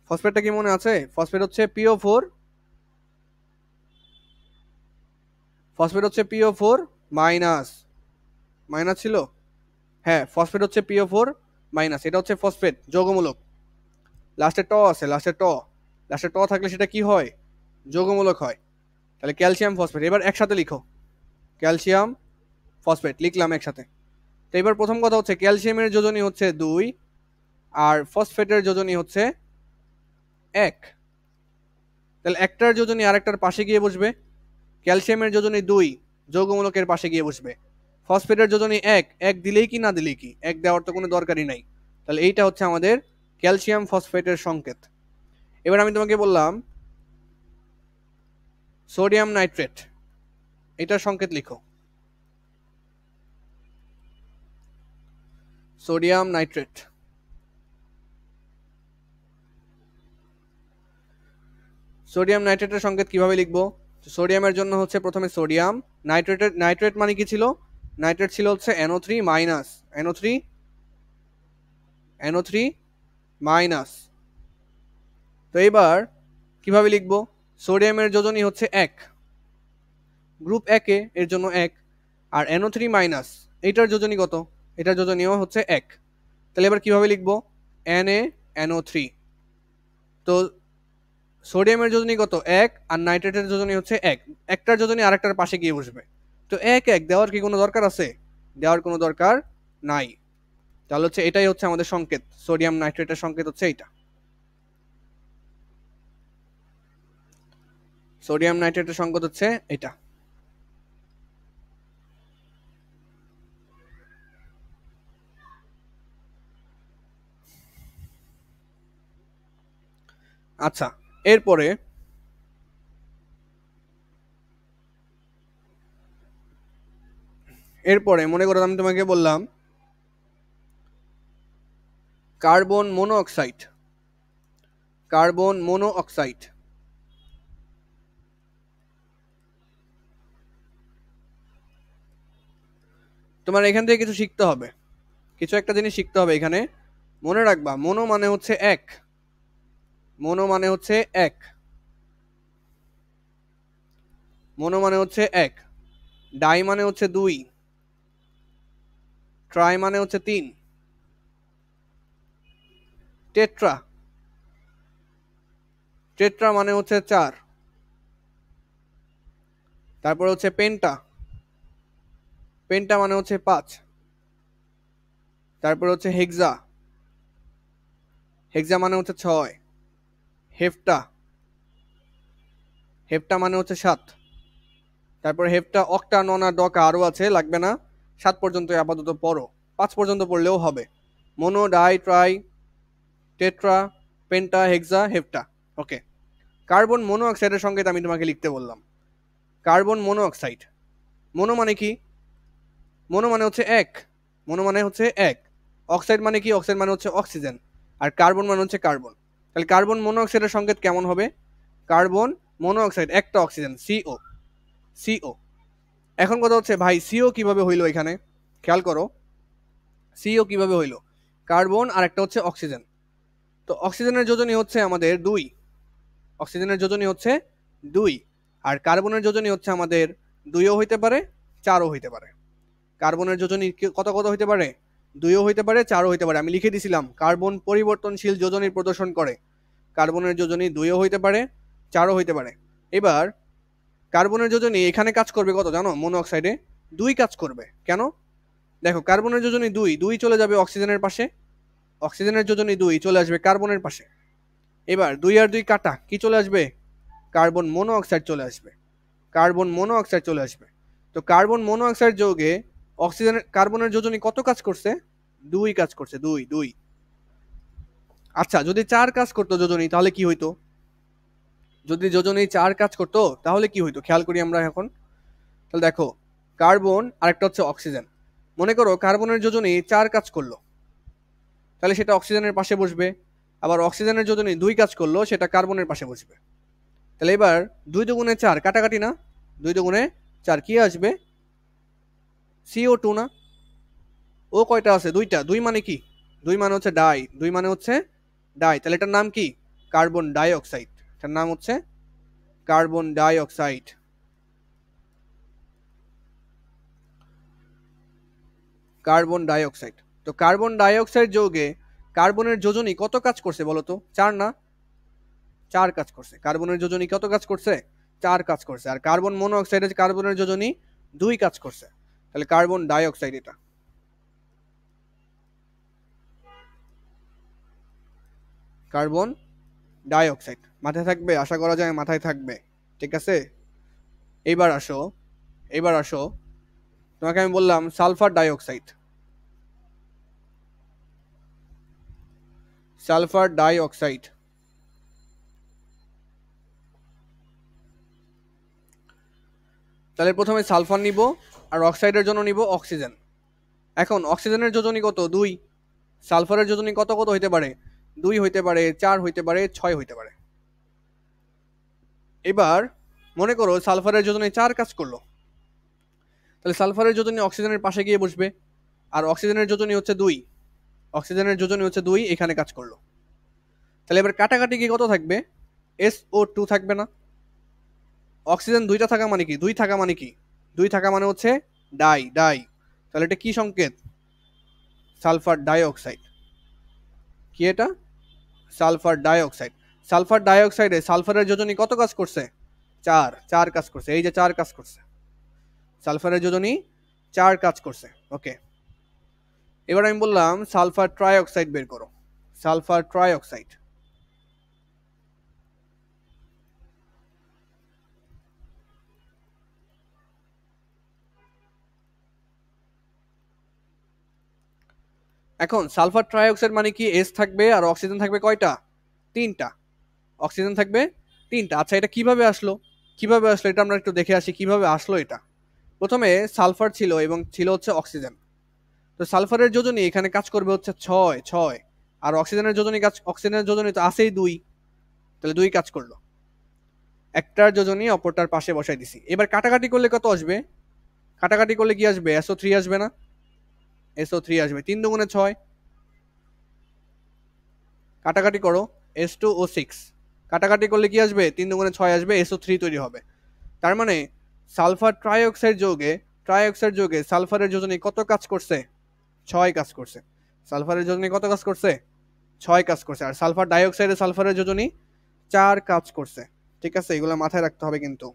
Speaker 1: ফসফেটটা কি মনে আছে? ফসফেট হচ্ছে PO4, ফসফেট হচ্ছে PO4 মাইনাস, মাইনাস ছিল, হ্যাঁ ফসফেট হচ্ছে PO4 মাইনাস, এটা হচ্ছে ফসফেট যৌগমূলক। লাস্টে ট আছে, লাস্টে ট, লাস্টে ট থাকলে সেটা কি হয়? যৌগমূলক হয়। তাহলে ক্যালসিয়াম ফসফেট, এবার একসাথে লিখো, ক্যালসিয়াম ফসফেট লিখলাম একসাথে। তো এবার প্রথম কথা হচ্ছে ক্যালসিয়ামের যোজনী হচ্ছে 2 আর ফসফেটের যোজনী হচ্ছে 1। তাহলে একটার যোজনী আরেকটার পাশে গিয়ে বসবে। ক্যালসিয়ামের যোজনী 2 যৌগমূলকের পাশে গিয়ে বসবে। ফসফেটের যোজনী 1, 1 দিলেই কি না দিলেই কি? 1 দেওয়ার তো কোনো দরকারই নাই। তাহলে এইটা হচ্ছে আমাদের ক্যালসিয়াম ফসফেটের সংকেত। এবার আমি তোমাকে বললাম সোডিয়াম নাইট্রেট, এটার সংকেত লিখো, সোডিয়াম নাইট্রেট। সোডিয়াম নাইট্রেটের সংকেত কিভাবে লিখবো? সোডিয়ামের জন্য হচ্ছে প্রথমে সোডিয়াম, নাইট্রেটের, নাইট্রেট মানে কি ছিল? নাইট্রেট ছিল হচ্ছে NO3 minus, NO3, NO3 minus. তো এবার কিভাবে লিখবো? সোডিয়ামের যোজনী হচ্ছে 1, গ্রুপ 1 এর জন্য 1, আর NO3 মাইনাস এইটার যোজনী কত? এটার যোজনীও হচ্ছে 1। তাহলে এবার কিভাবে লিখবো? NaNO3। তো সোডিয়ামের যোজনী কত? 1, আর নাইট্রেটের যোজনী হচ্ছে 1, একটার যোজনী আরেকটার পাশে গিয়ে বসবে। তো 1 1 দেওয়ার কি কোনো দরকার আছে? দেওয়ার কোনো দরকার নাই। তাহলে হচ্ছে এটাই হচ্ছে আমাদের সংকেত, সোডিয়াম নাইট্রেটের সংকেত হচ্ছে এইটা, সোডিয়াম নাইট্রেটের সংকেত হচ্ছে এটা। আচ্ছা, এরপরে এরপরে মনে করো আমি তোমাকে বললাম কার্বন মনোঅক্সাইড, কার্বন মনোঅক্সাইড। তোমার এখান থেকে কিছু শিখতে হবে, কিছু একটা জিনিস শিখতে হবে এখানে। মনে রাখবা মনো মানে হচ্ছে 1, মনো মানে হচ্ছে 1, মনো মানে হচ্ছে 1, ডাই মানে হচ্ছে 2, ট্রাই মানে হচ্ছে 3, টেট্রা, টেট্রা মানে হচ্ছে 4, তারপর হচ্ছে পেন্টা, পেন্টা মানে হচ্ছে 5, তারপর হচ্ছে হেক্সা, হেক্সা মানে হচ্ছে 6, হেফটা, হেফটা মানে হচ্ছে 7, তারপর হেফটা, অক্টা, ননা, ডকা আরো আছে, লাগবে না, 7 পর্যন্ত আপাতত পড়ো, 5 পর্যন্ত পড়লেও হবে। মনো, ডাই, ট্রাই, টেট্রা, পেন্টা, হেক্সা, হেফটা। ওকে, কার্বন মনোঅক্সাইডের সংকেত আমি তোমাকে লিখতে বললাম, কার্বন মনোঅক্সাইড। মনো মানে কি? মনো মানে হচ্ছে 1, মনো মানে হচ্ছে 1, অক্সাইড মানে কি? অক্সাইড মানে হচ্ছে অক্সিজেন, আর কার্বন মানে হচ্ছে কার্বন। তাহলে কার্বন মনোঅক্সাইডের সংকেত কেমন হবে? কার্বন মনোঅক্সাইড, একটা অক্সিজেন, CO, CO। এখন কথা হচ্ছে ভাই CO কিভাবে হইলো এখানে? খেয়াল করো CO কিভাবে হইলো? কার্বন আর একটা হচ্ছে অক্সিজেন। তো অক্সিজেনের যোজনী হচ্ছে আমাদের 2, অক্সিজেনের যোজনী হচ্ছে 2, আর কার্বনের যোজনী হচ্ছে আমাদের 2ও হইতে পারে 4ও হইতে পারে। কার্বনের যোজনী কত কত হইতে পারে? 2ও হইতে পারে, 4ও হইতে পারে। আমি লিখে দিছিলাম কার্বন পরিবর্তনশীল যোজনী প্রদর্শন করে। কার্বনের যোজনী 2ও হইতে পারে, 4ও হইতে পারে। এবার কার্বনের যোজনী এখানে কাজ করবে কত জানো? মনো অক্সাইডে 2 কাজ করবে। কেন? দেখো কার্বনের যোজনী 2, 2 চলে যাবে অক্সিজেনের পাশে, অক্সিজেনের যোজনী 2 চলে আসবে কার্বনের পাশে। এবার 2 আর 2 কাটা, কি চলে আসবে? কার্বন মনো অক্সাইড চলে আসবে, কার্বন মনো অক্সাইড চলে আসবে। তো কার্বন মনো অক্সাইড যৌগে অক্সিজেনের কার্বনের যোজনী কত কাজ করছে? 2 কাজ করছে, 2 2। আচ্ছা যদি 4 কাজ করতো যোজনী তাহলে কি হইতো? যদি যোজনী 4 কাজ করতো তাহলে কি হইতো খেয়াল করি আমরা এখন। তাহলে দেখো কার্বন আরেকটা হচ্ছে অক্সিজেন। মনে করো কার্বনের যোজনী 4 কাজ করলো, তাহলে সেটা অক্সিজেনের পাশে বসবে। আবার অক্সিজেনের যোজনী 2 কাজ করলো, সেটা কার্বনের পাশে বসবে। তাহলে এবার 2 দুগুণে 4, কাটাকাটি না? 2 দুগুণে 4 কি আসবে? CO2 না? ও কয়টা আছে? 2টা। 2 মানে কি? 2 মানে হচ্ছে ডাই, 2 মানে হচ্ছে ডাই। তাহলে এটার নাম কি? Carbon die oxide. এটার নাম হচ্ছে carbon die oxide. Carbon die oxide. তো কার্বন ডাই অক্সাইড যৌগে কার্বনের যোজনী কত কাজ করছে বলো তো? 4 না? 4 কাজ করছে। কার্বনের যোজনী কত কাজ করছে? 4 কাজ করছে। আর কার্বন মনো অক্সাইডে কার্বনের যোজনী 2 কাজ করছে। তাহলে কার্বন ডাই অক্সাইড এটা। কার্বন ডাই অক্সাইড মাথায় থাকবে, আশা করা যায় মাথায় থাকবে। ঠিক আছে, এইবার আসো, এবার আসো, তোমাকে আমি বললাম sulphur die oxide. Sulphur die oxide, তাহলে প্রথমে সালফার নিব আর অক্সাইডের জন্য নিব অক্সিজেন। এখন অক্সিজেনের যোজনী কত? 2। সালফারের যোজনী কত কত হইতে পারে? 2 হইতে পারে, 4 হইতে পারে, 6 হইতে পারে। এবার মনে করো সালফারের যোজনী 4 কাজ করলো, তাহলে সালফারের যোজনী অক্সিজেনের পাশে গিয়ে বসবে। আর অক্সিজেনের যোজনী হচ্ছে 2, অক্সিজেনের যোজনী হচ্ছে 2, এখানে কাজ করলো। তাহলে এবার কাটাকাটি কি কত থাকবে? SO2 থাকবে না? অক্সিজেন 2টা থাকা মানে কি? 2 থাকা মানে কি? 2 থাকা মানে হচ্ছে ডাই, ডাই। তাহলে এটা কি সংকেত? Sulphur die oxide. কি এটা? Sulphur die oxide. Sulphur die অক্সাইডে সালফারের যোজনী কত কাজ করছে? 4, 4 কাজ করছে। এই যে 4 কাজ করছে, সালফারের যোজনী 4 কাজ করছে। ওকে, এবার আমি বললাম সালফার ট্রাই অক্সাইড বের করো। Sulphur try oxide. এখন সালফার ট্রাই অক্সাইড মানে কি? এস থাকবে আর অক্সিজেন থাকবে কয়টা? 3টা। অক্সিজেন থাকবে 3টা। আচ্ছা এটা কিভাবে আসলো? কিভাবে আসলো এটা আমরা একটু দেখে আসি কিভাবে আসলো এটা। প্রথমে সালফার ছিল এবং ছিল হচ্ছে অক্সিজেন। তো সালফারের যোজনী এখানে কাজ করবে হচ্ছে 6 6। আর অক্সিজেনের যোজনী কাজ, অক্সিজেনের যোজনী তো আছেই 2, তাহলে 2 কাজ করলো। একটার যোজনী অপরটার পাশে বসাই দিছি। এবার কাটাকাটি করলে কত আসবে? কাটাকাটি করলে কি আসবে? SO3 আসবে না? SO3 আসবে। 3 দুগুণে 6, কাটাকাটি করো, S2O6। কাটাকাটি করলে কি আসবে? 3 দুগুণে 6 আসবে, SO3 তৈরি হবে। তার মানে সালফার ট্রাইঅক্সাইড যৌগে, ট্রাইঅক্সাইড যৌগে সালফারের যোজনী কত কাজ করছে? 6 কাজ করছে। সালফারের যোজনী কত কাজ করছে? 6 কাজ করছে। আর সালফার ডাইঅক্সাইডে সালফারের যোজনী 4 কাজ করছে। ঠিক আছে, এগুলো মাথায় রাখতে হবে কিন্তু,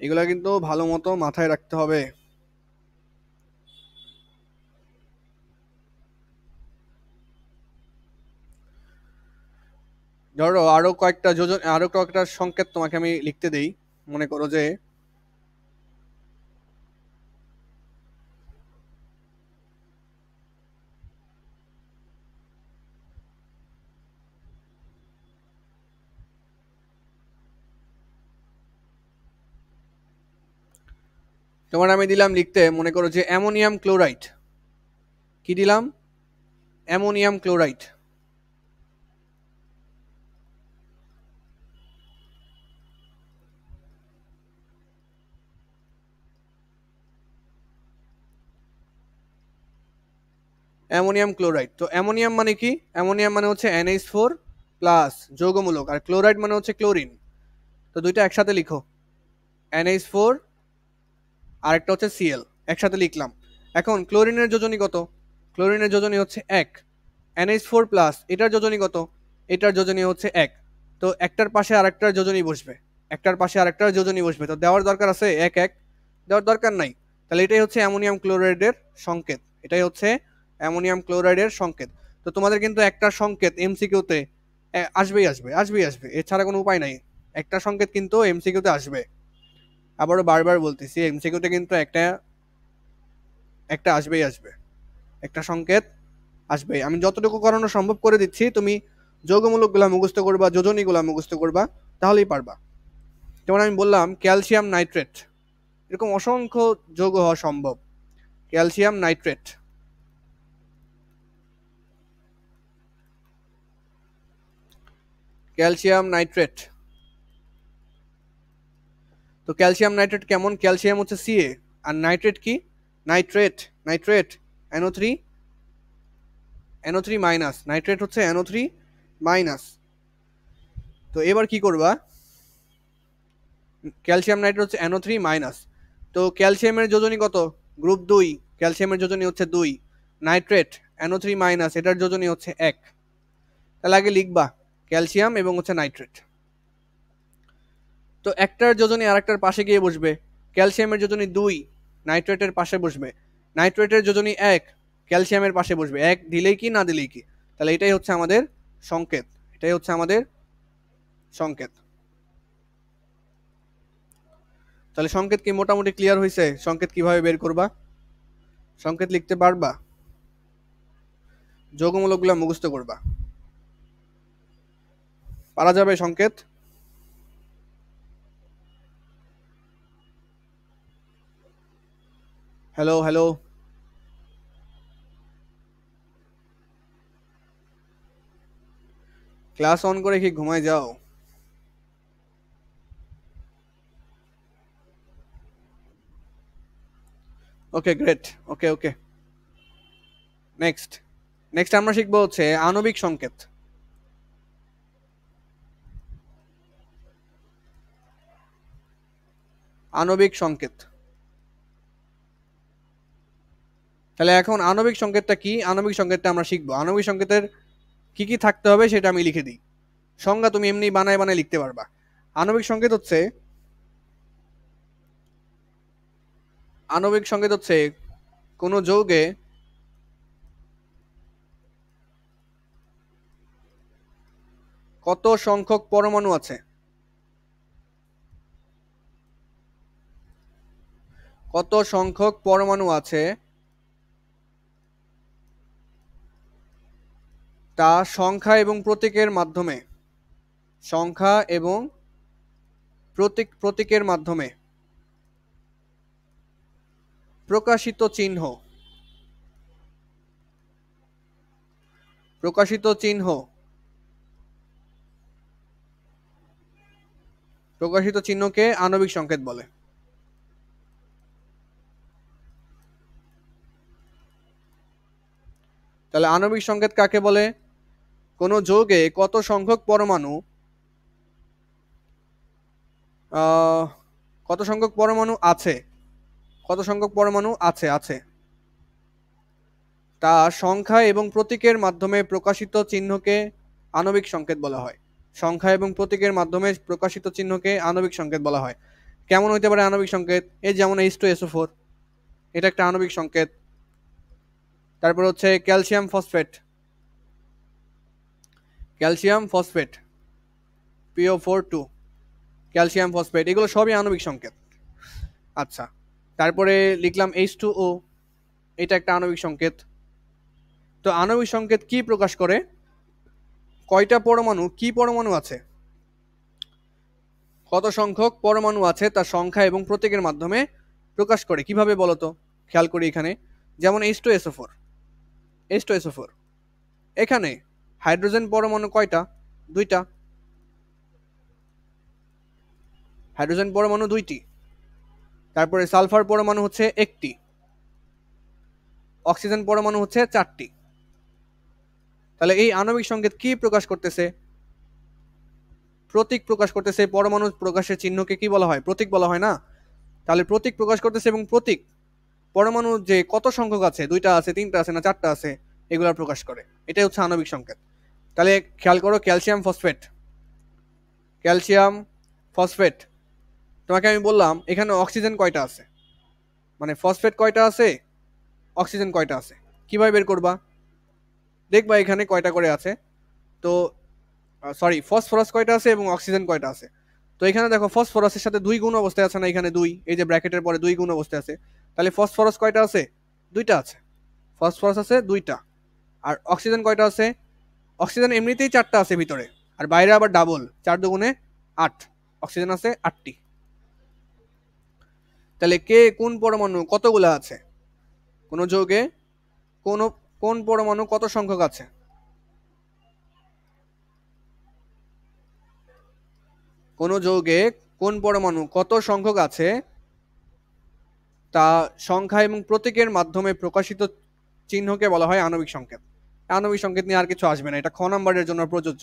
Speaker 1: এগুলা কিন্তু ভালো মতো মাথায় রাখতে হবে। ধরো আরো কয়েকটা যোজন, আরো কয়েকটা সংকেত তোমাকে আমি লিখতে দেই। মনে করো যে তোমার আমি দিলাম লিখতে, মনে করো যে অ্যামোনিয়াম ক্লোরাইড। কি দিলাম? Ammonium chloride. Ammonium chloride. তো অ্যামোনিয়াম মানে কি? অ্যামোনিয়াম মানে হচ্ছে NH4 প্লাস যৌগমূলক, আর ক্লোরাইড মানে হচ্ছে ক্লোরিন। তো দুইটা একসাথে লিখো, NH4 আর একটা হচ্ছে Cl, একসাথে লিখলাম। এখন ক্লোরিনের যোজনী কত? ক্লোরিনের যোজনী হচ্ছে 1। NH4 প্লাস এটার যোজনী কত? এটার যোজনী হচ্ছে 1। তো একটার পাশে আরেকটার যোজনী বসবে, একটার পাশে আরেকটার যোজনী বসবে, তো দেওয়ার দরকার আছে 1 1? দেওয়ার দরকার নাই। তাহলে এটাই হচ্ছে অ্যামোনিয়াম ক্লোরাইডের সংকেত, এটাই হচ্ছে অ্যামোনিয়াম ক্লোরাইডের সংকেত। তো তোমাদের কিন্তু একটা সংকেত এমসিকিউতে আসবেই আসবে, আসবেই আসবে, এছাড়া কোনো উপায় নাই। একটা সংকেত কিন্তু এমসিকিউতে আসবে। আবারও বারবার বলতেছি, এমসিকিউতে কিন্তু একটা একটা আসবেই আসবে, একটা সংকেত আসবে। আমি যতটুকু করানো সম্ভব করে দিচ্ছি, তুমি যৌগমূলকগুলা মুখস্থ করবা, যোজনীগুলা মুখস্থ করবা, তাহলেই পারবা। যেমন আমি বললাম ক্যালসিয়াম নাইট্রেট, এরকম অসংখ্য যৌগ হওয়া সম্ভব। Calcium nitrate, calcium nitrate. তো ক্যালসিয়াম নাইট্রেট কেমন? ক্যালসিয়াম হচ্ছে Ca, আর নাইট্রেট কি? Nitrate, nitrate NO3, NO3 minus, nitrate হচ্ছে NO3 মাইনাস। তো এবার কি করবা? ক্যালসিয়াম নাইট্রেট হচ্ছে NO3 মাইনাস। তো ক্যালসিয়ামের যোজনী কত? গ্রুপ 2, ক্যালসিয়ামের যোজনী হচ্ছে 2। নাইট্রেট NO3 মাইনাস, এটার যোজনী হচ্ছে 1। তাহলে আগে লিখবা ক্যালসিয়াম এবং হচ্ছে নাইট্রেট। তো একটার যোজনী আরেকটার পাশে গিয়ে বসবে। ক্যালসিয়ামের যোজনী 2, নাইট্রেটের পাশে বসবে। নাইট্রেটের যোজনী 1, ক্যালসিয়ামের পাশে বসবে। 1 দিলেই কি না দিলেই কি? তাহলে এটাই হচ্ছে আমাদের সংকেত, এটাই হচ্ছে আমাদের সংকেত। তাহলে সংকেত কি মোটামুটি ক্লিয়ার হয়েছে? সংকেত কিভাবে বের করবা? সংকেত লিখতে পারবা? যৌগমূলকগুলো মুখস্থ করবা, পারা যাবে সংকেত? হ্যালো হ্যালো, ক্লাস অন করে কি ঘুমায় যাও? ওকে গ্রেট, ওকে ওকে। নেক্সট, নেক্সট আমরা শিখবো হচ্ছে আণবিক সংকেত। আণবিক সংকেত। তাহলে এখন আণবিক সংকেতটা কি? আণবিক সংকেতটা আমরা শিখবো। আণবিক সংকেতের কি কি থাকতে হবে সেটা আমি লিখে দিই, সংজ্ঞা তুমি এমনি বানায় বানায় লিখতে পারবা। আণবিক সংকেত হচ্ছে, আণবিক সংকেত হচ্ছে কোন যৌগে কত সংখ্যক পরমাণু আছে, কত সংখ্যক পরমাণু আছে তা সংখ্যা এবং প্রতীকের মাধ্যমে, সংখ্যা এবং প্রতীকের মাধ্যমে প্রকাশিত চিহ্ন, প্রকাশিত চিহ্ন, প্রকাশিত চিহ্নকে আণবিক সংকেত বলে। তাহলে আণবিক সংকেত কাকে বলে? কোন যৌগে কত সংখ্যক পরমাণু, কত সংখ্যক পরমাণু আছে, কত সংখ্যক পরমাণু আছে আছে তা সংখ্যা এবং প্রতীকের মাধ্যমে প্রকাশিত চিহ্নকে আণবিক সংকেত বলা হয়। সংখ্যা এবং প্রতীকের মাধ্যমে প্রকাশিত চিহ্নকে আণবিক সংকেত বলা হয়। কেমন হইতে পারে আণবিক সংকেত? এই যেমন H2SO4, এটা একটা আণবিক সংকেত। তারপর হচ্ছে calcium phosphate, calcium phosphate PO42, calcium phosphate, এগুলো সবই আণবিক সংকেত। আচ্ছা, তারপরে লিখলাম H2O, এটা একটা আণবিক সংকেত। তো আণবিক সংকেত কি প্রকাশ করে? কয়টা পরমাণু, কি পরমাণু আছে, কত সংখ্যক পরমাণু আছে তার সংখ্যা এবং প্রতীকের মাধ্যমে প্রকাশ করে। কিভাবে বলতো? খেয়াল করি এখানে, যেমন H2SO4, H2SO4, এখানে হাইড্রোজেন পরমাণু কয়টা? 2টা, হাইড্রোজেন পরমাণু 2টি। তারপরে সালফার পরমাণু হচ্ছে 1টি, অক্সিজেন পরমাণু হচ্ছে 4টি। তাহলে এই আণবিক সংকেত কি প্রকাশ করতেছে? প্রতীক প্রকাশ করতেছে। পরমাণু প্রকাশের চিহ্নকে কি বলা হয়? প্রতীক বলা হয় না? তাহলে প্রতীক প্রকাশ করতেছে, এবং প্রতীক পরমাণু যে কত সংখ্যক আছে, 2টা আছে, 3টা আছে না 4টা আছে, এগুলা প্রকাশ করে। এটাই হচ্ছে আণবিক সংকেত। তাহলে খেয়াল করো, ক্যালসিয়াম ফসফেট, ক্যালসিয়াম ফসফেট, তোমাকে আমি বললাম এখানে অক্সিজেন কয়টা আছে, মানে ফসফেট কয়টা আছে, অক্সিজেন কয়টা আছে, কিভাবে বের করবা? দেখবা এখানে কয়টা করে আছে। তো সরি, ফসফরাস কয়টা আছে এবং অক্সিজেন কয়টা আছে। তো এখানে দেখো ফসফরাসের সাথে 2 গুণ অবস্থায় আছে না, এখানে 2, এই যে ব্র্যাকেটের পরে 2 গুণ অবস্থায় আছে। তাহলে ফসফরাস কয়টা আছে? 2টা আছে। ফসফরাস আছে 2টা। আর অক্সিজেন কয়টা আছে? অক্সিজেন এমনিতেই 4টা আছে ভিতরে, আর বাইরে আবার ডাবল, 4 দুগুণে 8, অক্সিজেন আছে 8টি। তাহলে কে কোন পরমাণু কতগুলো আছে, কোন যৌগে কোন কোন পরমাণু কত সংখ্যক আছে? কোন যৌগে কোন পরমাণু কত সংখ্যক আছে তা সংখ্যা এবং প্রতীকের মাধ্যমে প্রকাশিত চিহ্নকে বলা হয় আণবিক সংকেত। আণবিক সংকেত নিয়ে আর কিছু আসবে না, এটা খ নাম্বারের জন্য প্রযোজ্য।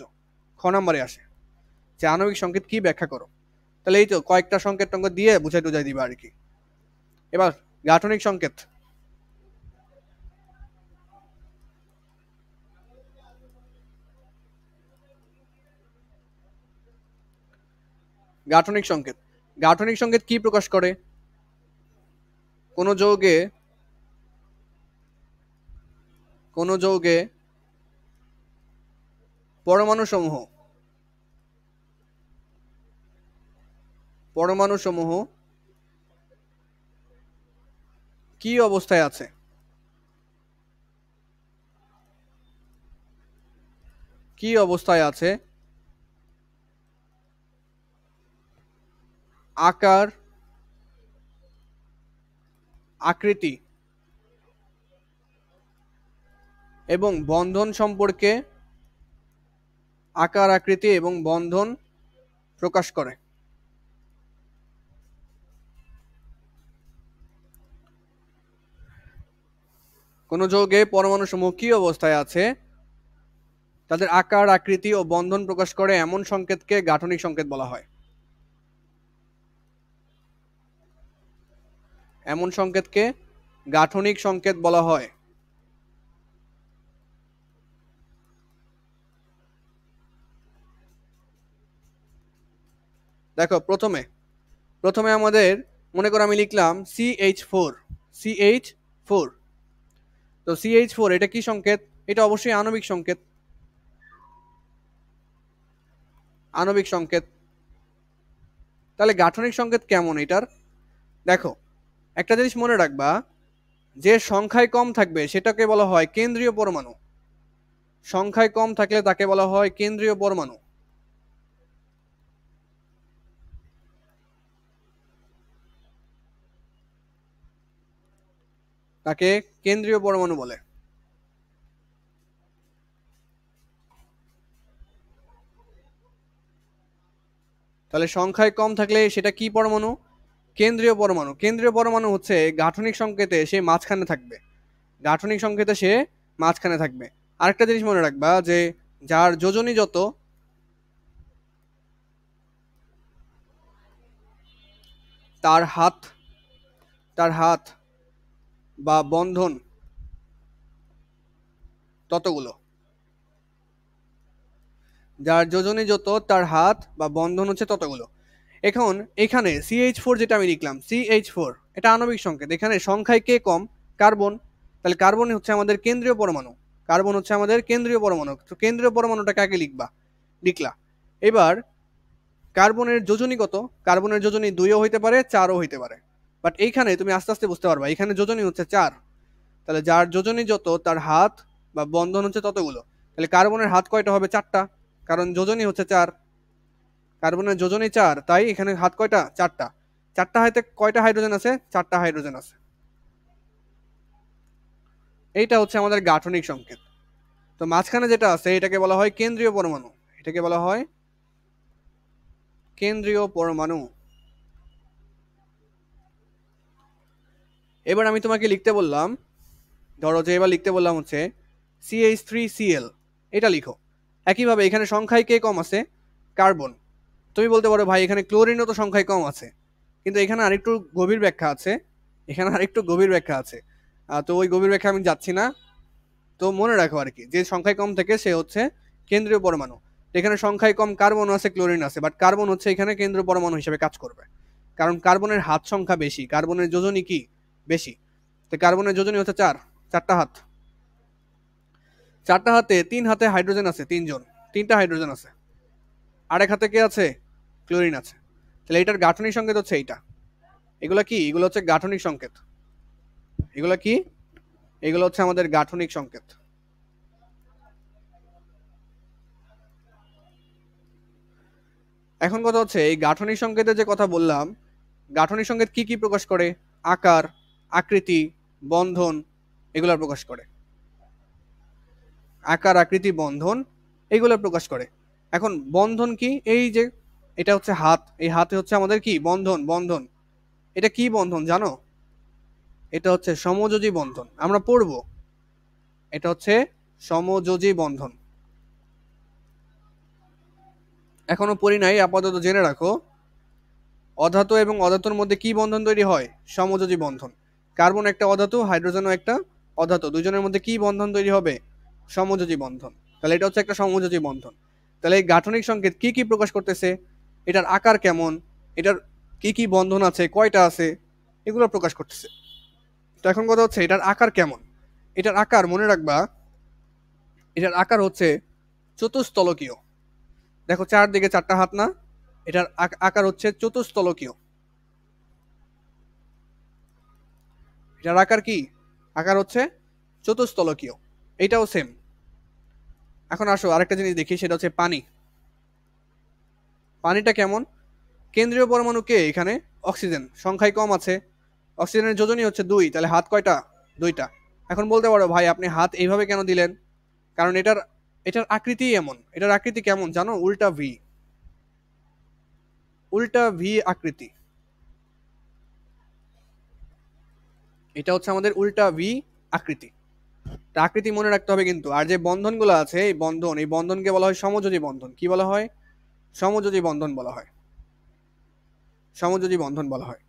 Speaker 1: খ নাম্বারে আসে যে আণবিক সংকেত কি, ব্যাখ্যা করো। তাহলে এই তো কয়েকটা সংকেত টঙ্ক দিয়ে বুঝাই টুঝাই দিবা আর কি। এবার গাঠনিক সংকেত। গাঠনিক সংকেত, গাঠনিক সংকেত কি প্রকাশ করে? কোন যৌগে পরমাণু সমূহ কি অবস্থায় আছে, কি অবস্থায় আছে, আকার, আকৃতি এবং বন্ধন সম্পর্কে, আকার আকৃতি এবং বন্ধন প্রকাশ করে। কোন যৌগে পরমাণু সমূহ কি অবস্থায় আছে, তাদের আকার আকৃতি ও বন্ধন প্রকাশ করে এমন সংকেতকে গাঠনিক সংকেত বলা হয়। এমন সংকেতকে গাঠনিক সংকেত বলা হয়। দেখো প্রথমে আমাদের মনে করো আমি লিখলাম CH4, CH4। তো CH4 এটা কি সংকেত? এটা অবশ্যই আণবিক সংকেত, আণবিক সংকেত। তাহলে গাঠনিক সংকেত কেমন এটার? দেখো একটা জিনিস মনে রাখবা, যে সংখ্যায় কম থাকবে সেটাকে বলা হয় কেন্দ্রীয় পরমাণু। সংখ্যায় কম থাকলে তাকে বলা হয় কেন্দ্রীয় পরমাণু। তাকে কেন্দ্রীয় পরমাণু বলে। তাহলে সংখ্যায় কম থাকলে সেটা কি পরমাণু? কেন্দ্রীয় পরমাণু। কেন্দ্রীয় পরমাণু হচ্ছে গাঠনিক সংকেতে সে মাঝখানে থাকবে, গাঠনিক সংকেতে সে মাঝখানে থাকবে। আরেকটা জিনিস মনে রাখবা, যে যার যোজনী যত, তার হাত বা বন্ধন ততগুলো, যার যোজনী যত তার হাত বা বন্ধন হচ্ছে ততগুলো। এখন এখানে CH4 যেটা আমি লিখলাম, CH4 এটা আণবিক সংকেত। এখানে সংখ্যায় কে কম? কার্বন। তাহলে কার্বন হচ্ছে আমাদের কেন্দ্রীয় পরমাণু, কার্বন হচ্ছে আমাদের কেন্দ্রীয় পরমাণু। তো কেন্দ্রীয় পরমাণুটাকে আগে লিখলা। এবার কার্বনের যোজনী কত? কার্বনের যোজনী 2ও হইতে পারে, 4ও হইতে পারে। বাট এইখানে তুমি আস্তে আস্তে বুঝতে পারবা, এখানে যোজনী হচ্ছে 4। তাহলে যার যোজনী যত তার হাত বা বন্ধন হচ্ছে ততগুলো। তাহলে কার্বনের হাত কয়টা হবে? 4টা, কারণ যোজনী হচ্ছে 4। কার্বনের যোজনী 4, তাই এখানে হাত কয়টা? 4টা। 4টা হাতে কয়টা হাইড্রোজেন আছে? 4টা হাইড্রোজেন আছে। এইটা হচ্ছে আমাদের গাঠনিক সংকেত। তো মাঝখানে যেটা আছে এটাকে বলা হয় কেন্দ্রীয় পরমাণু, এটাকে বলা হয় কেন্দ্রীয় পরমাণু। এবার আমি তোমাকে লিখতে বললাম, ধরো যে এবার লিখতে বললাম হচ্ছে CH3Cl, এটা লিখো। একইভাবে এখানে সংখ্যায় কে কম আছে? কার্বন। তুমি বলতে পারো ভাই এখানে ক্লোরিনও তো সংখ্যায় কম আছে। কিন্তু এখানে আরেকটু গভীর ব্যাখ্যা আছে, এখানে আরেকটু গভীর ব্যাখ্যা আছে। তো ওই গভীর ব্যাখ্যা আমি যাচ্ছি না। তো মনে রাখো আর কি, যে সংখ্যায় কম থাকে সে হচ্ছে কেন্দ্রীয় পরমাণু। এখানে সংখ্যায় কম কার্বন আছে, ক্লোরিন আছে, বাট কার্বন হচ্ছে এখানে কেন্দ্রীয় পরমাণু হিসেবে কাজ করবে, কারণ কার্বনের হাত সংখ্যা বেশি, কার্বনের যোজনী কি বেশি। তো কার্বনের যোজনী হচ্ছে চারটা হাত। চারটা হাতে 3 হাতে হাইড্রোজেন আছে, 3জন, 3টা হাইড্রোজেন আছে। আরেক হাতে কে আছে? ক্লোরিন আছে। তাহলে এটার গাঠনিক সংকেত হচ্ছে এইটা। এগুলা কি? এগুলো হচ্ছে গাঠনিক সংকেত। এগুলা কি? এগুলো হচ্ছে আমাদের গাঠনিক সংকেত। এখন কথা হচ্ছে এই গাঠনিক সংকেতের যে কথা বললাম, গাঠনিক সংকেত কি কি প্রকাশ করে? আকার, আকৃতি, বন্ধন, এগুলা প্রকাশ করে। আকার, আকৃতি, বন্ধন এগুলো প্রকাশ করে। এখন বন্ধন কি? এই যে এটা হচ্ছে হাত, এই হাতে হচ্ছে আমাদের কি বন্ধন। বন্ধন এটা কি বন্ধন জানো? এটা হচ্ছে সমযোজী বন্ধন। আমরা পড়বো, এটা হচ্ছে সমযোজী বন্ধন। এখনো পড়ি নাই, আপাতত জেনে রাখো। অধাতু এবং অধাতুর মধ্যে কি বন্ধন তৈরি হয়? সমযোজী বন্ধন। কার্বন একটা অধাতু, হাইড্রোজেনও একটা অধাতু, দুজনের মধ্যে কি বন্ধন তৈরি হবে? সমযোজী বন্ধন। তাহলে এটা হচ্ছে একটা সমযোজী বন্ধন। তাহলে এই গাঠনিক সংকেত কি কি প্রকাশ করতেছে? এটার আকার কেমন, এটার কি কি বন্ধন আছে, কয়টা আছে, এগুলো প্রকাশ করতেছে। তো এখন কথা হচ্ছে এটার আকার কেমন। এটার আকার মনে রাখবা, এটার আকার হচ্ছে চতুস্তলকীয়। দেখো চারদিকে চারটা হাত না, এটার আকার হচ্ছে চতুস্তলকীয়। এটার আকার কি? আকার হচ্ছে চতুস্তলকীয়। এটাও সেম। এখন আসো আরেকটা জিনিস দেখি, সেটা হচ্ছে পানি। পানিটা কেমন? কেন্দ্রীয় পরমাণু কে এখানে? অক্সিজেন, সংখ্যায় কম আছে। অক্সিজেনের যোজনী হচ্ছে 2, তাহলে হাত কয়টা? 2টা। এখন বলতে পারো ভাই আপনি হাত এইভাবে কেন দিলেন? কারণ এটার এটার আকৃতি এমন। এটার আকৃতি কেমন জানো? উল্টা ভি। উল্টা ভি আকৃতি। এটা হচ্ছে আমাদের উল্টা ভি আকৃতি। আকৃতি মনে রাখতে হবে কিন্তু। আর যে বন্ধনগুলো আছে, এই বন্ধনকে বলা হয় সমযোজী বন্ধন। কি বলা হয়? সমযোজী বন্ধন বলা হয়। সমযোজী বন্ধন বলা হয়।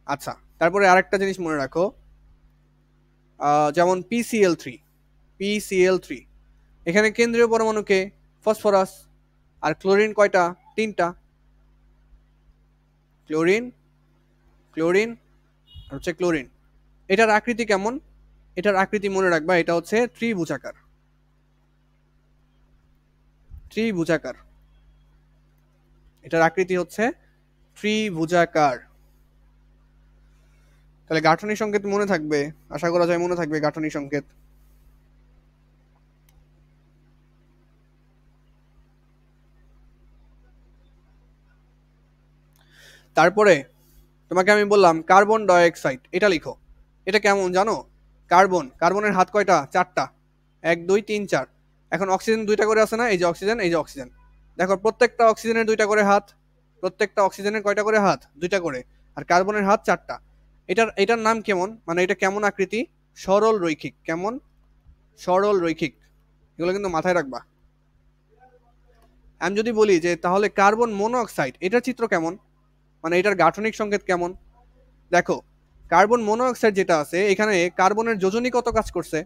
Speaker 1: আচ্ছা, তারপরে আরেকটা জিনিস মনে রাখো, যেমন PCl3। PCl3 এখানে কেন্দ্রীয় পরমাণুকে ফসফরাস। আর ক্লোরিন কয়টা? 3টা। ক্লোরিন, ক্লোরিন আর হচ্ছে ক্লোরিন। এটার আকৃতি কেমন? এটার আকৃতি মনে রাখবা, এটা হচ্ছে ত্রিভুজাকার। ত্রিভুজাকার। এটার আকৃতি হচ্ছে ত্রিভুজাকার। তাহলে গাঠনিক সংকেত মনে থাকবে, আশা করা যায় মনে থাকবে গাঠনিক সংকেত। তারপরে তোমাকে আমি বললাম কার্বন ডাইঅক্সাইড, এটা লিখো। এটা কেমন জানো? কার্বনের হাত কয়টা? 4টা। 1 2 3 4। এখন অক্সিজেন 2টা করে আছে না, এই যে অক্সিজেন, এই যে অক্সিজেন। দেখো প্রত্যেকটা অক্সিজেনের 2টা করে হাত। প্রত্যেকটা অক্সিজেনের কয়টা করে হাত? 2টা করে। আর কার্বনের হাত 4টা। এটার নাম কেমন, মানে এটা কেমন আকৃতি? সরল রৈখিক। কেমন? সরল রৈখিক। এগুলো কিন্তু মাথায় রাখবা। আমি যদি বলি যে তাহলে কার্বন মনোঅক্সাইড, এটার চিত্র কেমন, মানে এটার গাঠনিক সংকেত কেমন? দেখো কার্বন মনোঅক্সাইড যেটা আছে, এখানে কার্বনের যোজনী কত কাজ করছে?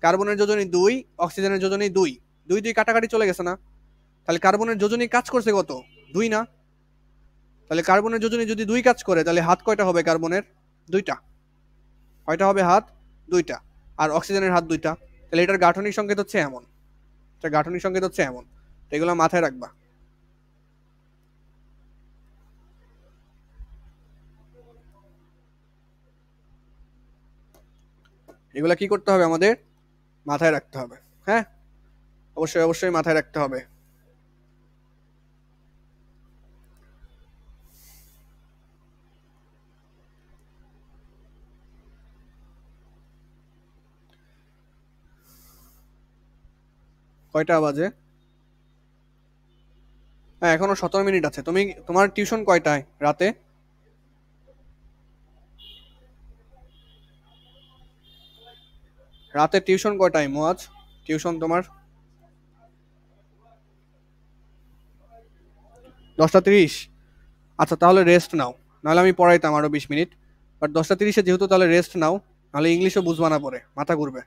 Speaker 1: কার্বনের যোজনী 2, অক্সিজেনের যোজনী 2। 2 2 কাটাকাটি চলে গেছে না? তাহলে কার্বনের যোজনী কাজ করছে কত? 2 না? তাহলে কার্বনের যোজনী যদি 2 কাজ করে, তাহলে হাত কয়টা হবে কার্বনের? 2টা। কয়টা হবে হাত? 2টা। আর অক্সিজেনের হাত 2টা। তাহলে এটার গাঠনিক সংকেত হচ্ছে এমন। এটা গাঠনিক সংকেত হচ্ছে এমন। এগুলো মাথায় রাখবা। এগুলা কি করতে হবে আমাদের? মাথায় রাখতে হবে। হ্যাঁ, অবশ্যই অবশ্যই মাথায় রাখতে হবে। কয়টা বাজে? হ্যাঁ, এখনো 17 মিনিট আছে। তোমার টিউশন কয়টায় রাতে? রাতে টিউশন কয়টায় মোয়াজ? টিউশন তোমার 10টা 30? আচ্ছা তাহলে রেস্ট নাও। নাহলে আমি পড়াইতাম আরো 20 মিনিট। বাট 10টা 30-এ যেহেতু, তাহলে রেস্ট নাও, নাহলে ইংলিশও বুঝবা না, পরে মাথা ঘুরবে।